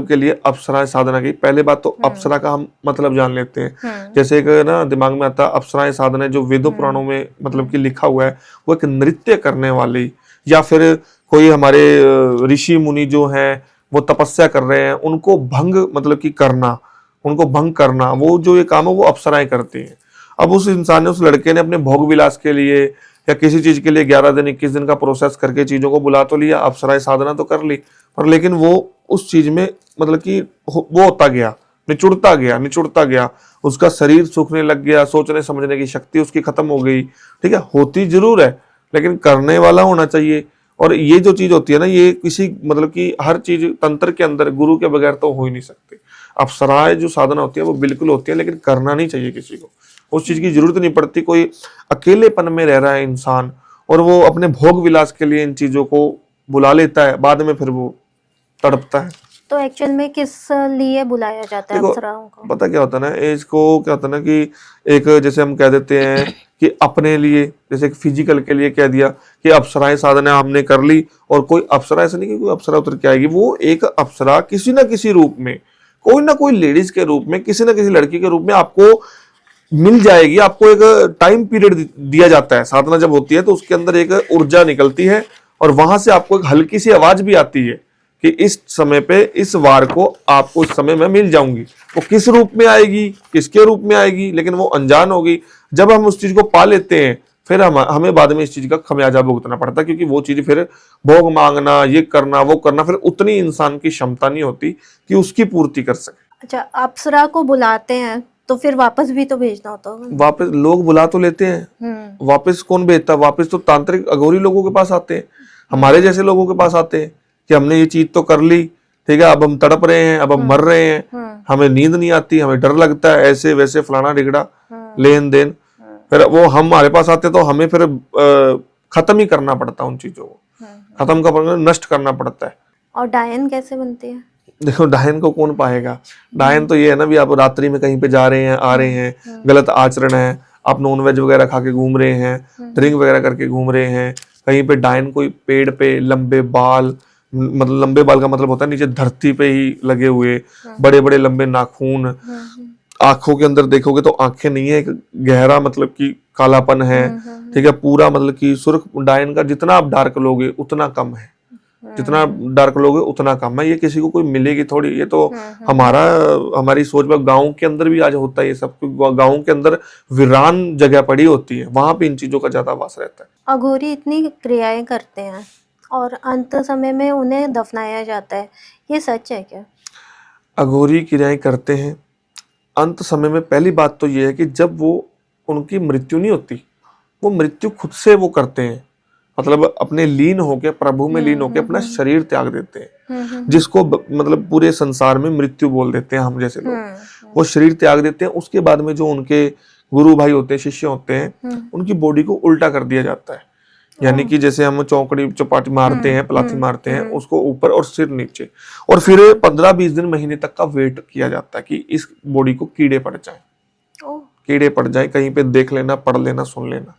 के लिए अप्सराएं साधना की। पहले बात तो अप्सरा का हम मतलब जान लेते हैं। जैसे एक ना दिमाग में आता है अप्सराएं साधना जो वेदों पुराणों में मतलब कि लिखा हुआ है, वो एक नृत्य करने वाली, या फिर कोई हमारे ऋषि मुनि जो हैं वो तपस्या कर रहे हैं, उनको भंग मतलब कि करना, उनको भंग करना, वो जो ये काम है वो अप्सराएं करती हैं। अब उस इंसान ने, उस लड़के ने अपने भोग विलास के लिए या किसी चीज के लिए 11 दिन 21 दिन का प्रोसेस करके चीजों को बुला तो लिया, अप्सराएं साधना तो कर ली, पर लेकिन वो उस चीज में मतलब कि वो होता गया, निचुड़ता गया, उसका शरीर सूखने लग गया, सोचने समझने की शक्ति उसकी खत्म हो गई। ठीक है, होती जरूर है लेकिन करने वाला होना चाहिए। और ये जो चीज होती है ना, ये किसी मतलब कि हर चीज तंत्र के अंदर गुरु के बगैर तो हो ही नहीं सकती। अप्सराएं जो साधना होती है वो बिल्कुल होती है, लेकिन करना नहीं चाहिए किसी को, उस चीज की जरूरत नहीं पड़ती। कोई अकेलेपन में रह रहा है इंसान और वो अपने भोग विलास के लिए इन चीजों को बुला लेता है, बाद में फिर वो तड़पता है। तो एक्चुअल में किस लिए बुलाया जाता है अप्सराओं को? पता क्या होता है ना, इसको क्या होता है ना कि एक जैसे हम कह देते हैं कि अपने लिए, जैसे फिजिकल के लिए कह दिया कि अप्सराएं साधना हमने कर ली, और कोई अप्सरा ऐसा नहीं कि कोई अप्सरा उतर के आएगी, वो एक अप्सरा किसी ना किसी रूप में, कोई ना कोई लेडीज के रूप में, किसी ना किसी लड़की के रूप में आपको मिल जाएगी। आपको एक टाइम पीरियड दिया जाता है, साधना जब होती है तो उसके अंदर एक ऊर्जा निकलती है और वहां से आपको एक हल्की सी आवाज भी आती है कि इस समय पे, इस वार को आपको इस समय में मिल जाऊंगी। वो किस रूप में आएगी, किसके रूप में आएगी, लेकिन वो अनजान होगी। जब हम उस चीज को पा लेते हैं फिर हमें बाद में इस चीज का खमियाजा भुगतना पड़ता है, क्योंकि वो चीज फिर भोग मांगना, ये करना, वो करना, फिर उतनी इंसान की क्षमता नहीं होती कि उसकी पूर्ति कर सके। अच्छा, अप्सरा को बुलाते हैं तो फिर वापस भी तो भेजना होता होगा। वापस लोग बुला तो लेते हैं, वापस कौन भेजता? वापस तो तांत्रिक अघोरी लोगों के पास आते हैं, हमारे जैसे लोगों के पास आते हैं कि हमने ये चीज तो कर ली, ठीक है, अब हम तड़प रहे हैं, अब हम मर रहे हैं, हमें नींद नहीं आती, हमें डर लगता है, ऐसे वैसे फलाना ढिगड़ा लेन देन। फिर वो हमारे पास आते तो हमें फिर खत्म ही करना पड़ता, उन चीजों को खत्म का नष्ट करना पड़ता है। और डायन कैसे बनती है? देखो, डायन को कौन पाएगा? डायन तो ये है ना भी आप रात्रि में कहीं पे जा रहे हैं, आ रहे हैं, गलत आचरण है, आप नॉनवेज वगैरह खा के घूम रहे हैं, ड्रिंक वगैरह करके घूम रहे हैं कहीं पे, डायन कोई पेड़ पे लंबे बाल, मतलब लंबे बाल का मतलब होता है नीचे धरती पे ही लगे हुए, बड़े बड़े लंबे नाखून, आंखों के अंदर देखोगे तो आंखें नहीं है, एक गहरा मतलब कि कालापन है, ठीक है, पूरा मतलब कि सुर्ख। डायन का जितना आप डार्क लोगे उतना कम है, जितना डार्क लोगे उतना कम है। ये किसी को कोई मिलेगी थोड़ी, ये तो हमारी सोच में। गाँव के अंदर भी आज होता है ये सब, गाँव के अंदर वीरान जगह पड़ी होती है, वहां पे इन चीजों का ज्यादा वास रहता है। अघोरी इतनी क्रियाएं करते हैं और अंत समय में उन्हें दफनाया जाता है, ये सच है क्या? अघोरी क्रियाएं करते हैं अंत समय में। पहली बात तो ये है कि जब वो उनकी मृत्यु नहीं होती, वो मृत्यु खुद से वो करते हैं, मतलब अपने लीन होके, प्रभु में लीन होके अपना शरीर त्याग देते हैं, जिसको मतलब पूरे संसार में मृत्यु बोल देते हैं हम जैसे लोग। वो शरीर त्याग देते हैं, उसके बाद में जो उनके गुरु भाई होते हैं, शिष्य होते हैं, उनकी बॉडी को उल्टा कर दिया जाता है। यानी कि जैसे हम चौपाटी मारते हैं, पलाथी मारते हैं, उसको ऊपर और सिर नीचे, और फिर 15-20 दिन, महीने तक का वेट किया जाता है कि इस बॉडी को कीड़े पड़ जाएं, कीड़े पड़ जाए, कहीं पे देख लेना, पढ़ लेना, सुन लेना,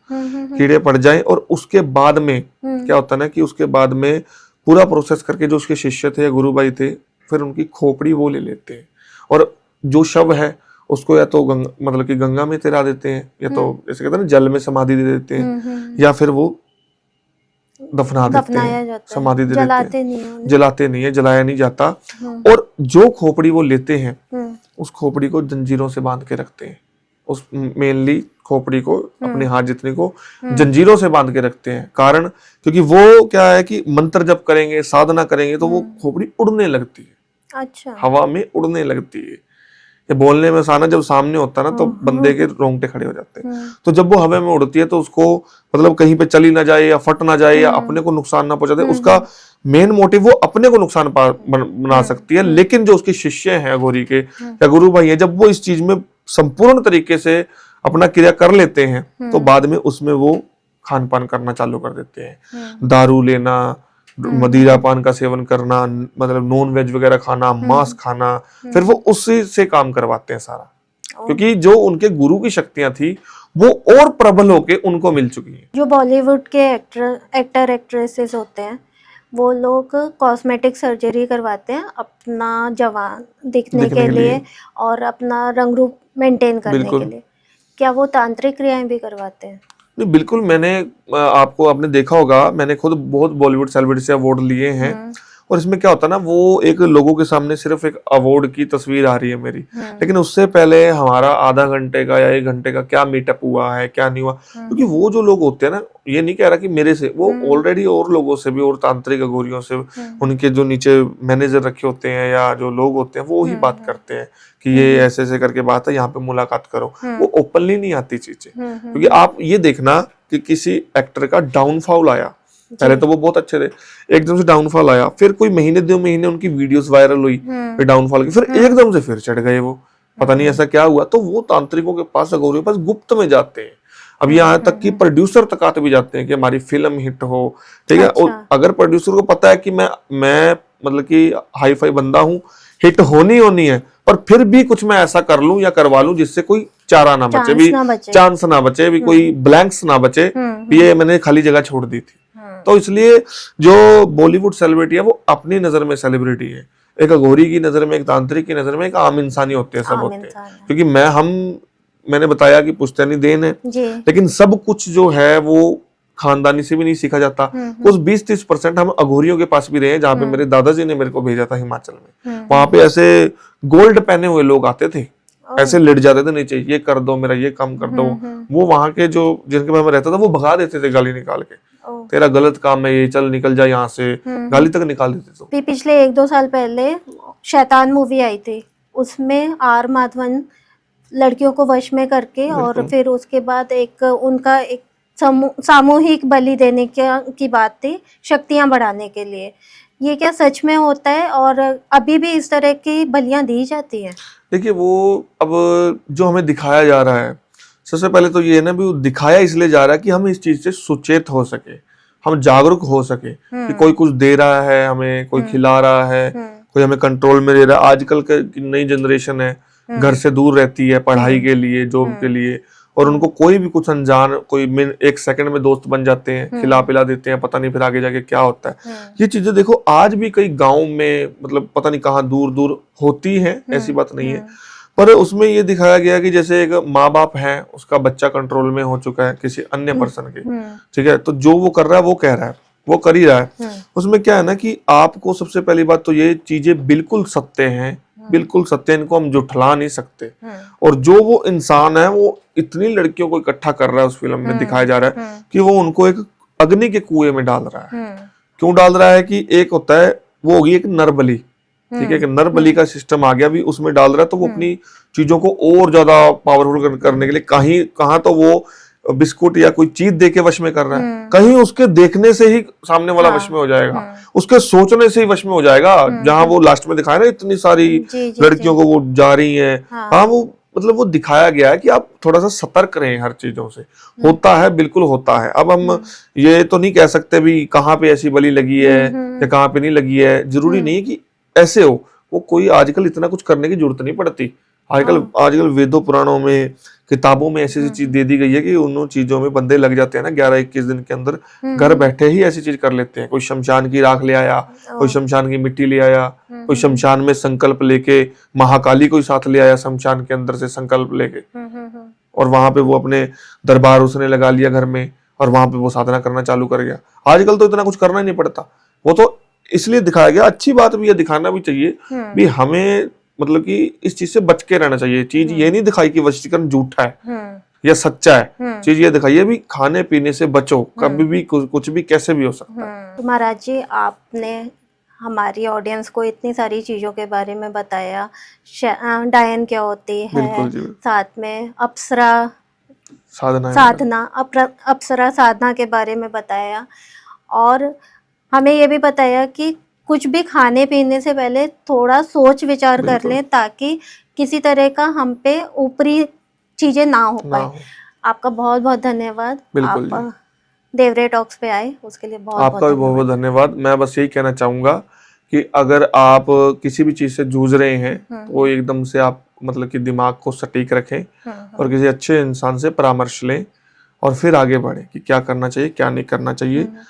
कीड़े पड़ जाए। और उसके बाद में क्या होता है ना कि उसके बाद में पूरा प्रोसेस करके जो उसके शिष्य थे या गुरु भाई थे, फिर उनकी खोपड़ी वो ले लेते हैं, और जो शव है उसको या तो मतलब कि गंगा में तिरा देते हैं, या तो जैसे कहते हैं ना जल में समाधि दे देते हैं, या फिर वो दफना देते हैं, समाधि दे देते हैं। जलाते नहीं है, जलाया नहीं जाता। और जो खोपड़ी वो लेते हैं, उस खोपड़ी को जंजीरों से बांध के रखते हैं, उस मेनली खोपड़ी को, अपने हाथ जितने को जंजीरों से बांध के रखते हैं। कारण क्योंकि वो क्या है कि मंत्र जप करेंगे, साधना करेंगे तो वो खोपड़ी उड़ने लगती है, अच्छा, हवा में उड़ने लगती है। ये बोलने में आसान है, जब सामने होता है ना तो बंदे के रोंगटे खड़े हो जाते हैं। तो जब वो हवा में उड़ती है तो उसको मतलब कहीं पे चली ना जाए या फट ना जाए या अपने को नुकसान ना पहुंचा दे, उसका मेन मोटिव वो अपने को नुकसान बना सकती है। लेकिन जो उसके शिष्य हैं अघोरी के या गुरु भाई हैं, जब वो इस चीज में संपूर्ण तरीके से अपना क्रिया कर लेते हैं तो बाद में उसमें वो खान पान करना चालू कर देते हैं। दारू लेना, मदिरा पान का सेवन करना, मतलब नॉन वेज वगैरह खाना, मांस खाना, फिर वो उसी से काम करवाते हैं सारा, क्योंकि जो उनके गुरु की शक्तियां थी वो और प्रबल होके उनको मिल चुकी हैं। जो बॉलीवुड के एक्टर एक्ट्रेसेस होते हैं वो लोग कॉस्मेटिक सर्जरी करवाते हैं अपना जवान दिखने के लिए और अपना रंग रूप मेंटेन करने के लिए। क्या वो तांत्रिक क्रियाएं भी करवाते हैं? नहीं, बिल्कुल। मैंने आपने देखा होगा, मैंने खुद बहुत बॉलीवुड सेलिब्रिटी से अवार्ड लिए हैं और इसमें क्या होता है ना, वो एक लोगों के सामने सिर्फ एक अवार्ड की तस्वीर आ रही है मेरी, लेकिन उससे पहले हमारा आधा घंटे का या 1 घंटे का क्या मीटअप हुआ है, क्या नहीं हुआ, क्योंकि वो जो लोग होते हैं ना, ये नहीं कह रहा कि मेरे से, वो ऑलरेडी और लोगों से भी, और तांत्रिक अघोरियों से, उनके जो नीचे मैनेजर रखे होते हैं या जो लोग होते हैं वो ही बात करते हैं कि ये ऐसे ऐसे करके बात है, यहाँ पे मुलाकात करो। वो ओपनली नहीं आती चीजें, क्योंकि आप ये देखना कि किसी एक्टर का डाउनफॉल आया, पहले तो वो बहुत अच्छे थे, एकदम से डाउनफॉल आया, फिर कोई महीने 2 महीने उनकी वीडियोस वायरल हुई, फिर डाउनफॉल की, फिर एकदम से फिर चढ़ गए वो, पता नहीं ऐसा क्या हुआ। तो वो तांत्रिकों के पास, अघोरियों के पास गुप्त में जाते हैं। अब यहाँ तक कि प्रोड्यूसर तक आते भी जाते हैं कि हमारी फिल्म हिट हो, ठीक है। और अगर प्रोड्यूसर को पता है कि मैं मतलब कि हाई फाई बंदा हूँ, हिट होनी है, पर फिर भी कुछ मैं ऐसा कर लूं या करवा लूं जिससे कोई चारा ना बचे, भी चांस ना बचे, भी कोई ब्लैंक्स ना बचे, ये मैंने खाली जगह छोड़ दी थी। तो इसलिए जो बॉलीवुड सेलिब्रिटी है वो अपनी नजर में सेलिब्रिटी है, एक अघोरी की नजर में, एक तांत्रिक की नजर में एक आम इंसानी होते हैं, सब होते हैं। क्योंकि मैंने बताया कि पुश्तैनी देन है, लेकिन सब कुछ जो है वो खानदानी से भी नहीं सीखा जाता। कुछ 20-30% हम अघोरियों के पास भी रहे, जहाँ पे मेरे दादाजी ने मेरे को भेजा था हिमाचल में। वहां पे ऐसे गोल्ड पहने हुए लोग आते थे, ऐसे लेट जाते थे नीचे, ये कर दो, मेरा ये काम कर दो। वो वहां के जो जिनके पास मैं रहता था वो भगा देते थे गाली निकाल के, तेरा गलत काम है ये, चल निकल जा यहाँ से, गाली तक निकाल देते थे। पिछले 1-2 साल पहले शैतान मूवी आई थी, उसमें आर माधवन लड़कियों को वश में करके और फिर उसके बाद एक उनका एक सामूहिक बलि देने की बात थी, शक्तियां बढ़ाने के लिए। ये क्या सच में होता है और अभी भी इस तरह की बलियां दी जाती हैं? देखिए, वो अब जो हमें दिखाया जा रहा है, सबसे पहले तो ये है ना, भी वो दिखाया इसलिए जा रहा है कि हम इस चीज से सुचेत हो सके, हम जागरूक हो सके कि कोई कुछ दे रहा है हमें, कोई खिला रहा है, कोई हमें कंट्रोल में दे रहा है। आजकल की नई जनरेशन है, घर से दूर रहती है पढ़ाई के लिए, जॉब के लिए, और उनको कोई भी कुछ अनजान, कोई 1 सेकंड में दोस्त बन जाते हैं, खिला पिला देते हैं, पता नहीं फिर आगे जाके क्या होता है। ये चीजें देखो आज भी कई गाँव में, मतलब पता नहीं कहाँ दूर दूर होती है, ऐसी बात नहीं है, पर उसमें ये दिखाया गया कि जैसे एक माँ बाप है, उसका बच्चा कंट्रोल में हो चुका है किसी अन्य पर्सन के, ठीक है, तो जो वो कर रहा है वो कह रहा है, वो कर ही रहा है। उसमें क्या है ना कि आपको सबसे पहली बात तो ये चीजें बिल्कुल सत्य हैं, बिल्कुल सत्य, इनको हम जुठला नहीं सकते। और जो वो इंसान है वो इतनी लड़कियों को इकट्ठा कर रहा है, उस फिल्म में दिखाया जा रहा है कि वो उनको एक अग्नि के कुएं में डाल रहा है। क्यों डाल रहा है कि एक होता है, वो होगी एक नरबली, ठीक है, कि नरबली का सिस्टम आ गया भी उसमें डाल रहा है, तो वो अपनी चीजों को और ज्यादा पावरफुल करने के लिए कहाँ तो वो बिस्कुट या कोई चीज दे के वश में कर रहा है, कहीं उसके देखने से ही सामने वाला वश में हो जाएगा, उसके सोचने से ही वश में हो जाएगा। जहां वो लास्ट में दिखाया ना, इतनी सारी लड़कियों को वो जा रही है, हाँ, वो मतलब वो दिखाया गया है कि आप थोड़ा सा सतर्क रहें हर चीजों से। होता है, बिल्कुल होता है। अब हम ये तो नहीं कह सकते भी कहाँ पे ऐसी बलि लगी है या कहाँ पे नहीं लगी है, जरूरी नहीं है कि ऐसे हो। वो कोई आजकल इतना कुछ करने की जरूरत नहीं पड़ती। आजकल वेदों पुराणों में, किताबों में ऐसी चीज दे दी गई है कि उन चीजों में बंदे लग जाते हैं ना, 11-21 दिन के अंदर घर बैठे ही ऐसी चीज कर लेते हैं। कोई शमशान की राख ले आया, कोई शमशान की मिट्टी ले आया, कोई शमशान में संकल्प लेके, महाकाली को साथ ले आया शमशान के अंदर से संकल्प लेके, और वहां पे वो अपने दरबार उसने लगा लिया घर में, और वहां पे वो साधना करना चालू कर गया। आजकल तो इतना कुछ करना ही नहीं पड़ता। वो तो इसलिए दिखाया गया, अच्छी बात भी है, दिखाना भी चाहिए भी हमें, मतलब कि इस चीज से बच के रहना चाहिए। चीज ये नहीं दिखाई कि वशीकरण झूठा है या सच्चा है, चीज ये दिखाई है भी खाने पीने से बचो, कभी भी कुछ भी कैसे भी हो सकता है। तो महाराज जी, आपने हमारी ऑडियंस को इतनी सारी चीजों के बारे में बताया, डायन क्या होती है, साथ में अप्सरा साधना के बारे में बताया, और हमें ये भी बताया कि कुछ भी खाने पीने से पहले थोड़ा सोच विचार कर लें, ताकि किसी तरह का हम पे ऊपरी चीजें ना हो ना पाए। हो। आपका बहुत बहुत धन्यवाद। बिल्कुल जी। आप देवरे टॉक्स पे आए उसके लिए बहुत आपका भी बहुत बहुत धन्यवाद। मैं बस यही कहना चाहूंगा कि अगर आप किसी भी चीज से जूझ रहे हैं तो एकदम से आप मतलब कि दिमाग को सटीक रखें और किसी अच्छे इंसान से परामर्श लें और फिर आगे बढ़ें कि क्या करना चाहिए क्या नहीं करना चाहिए।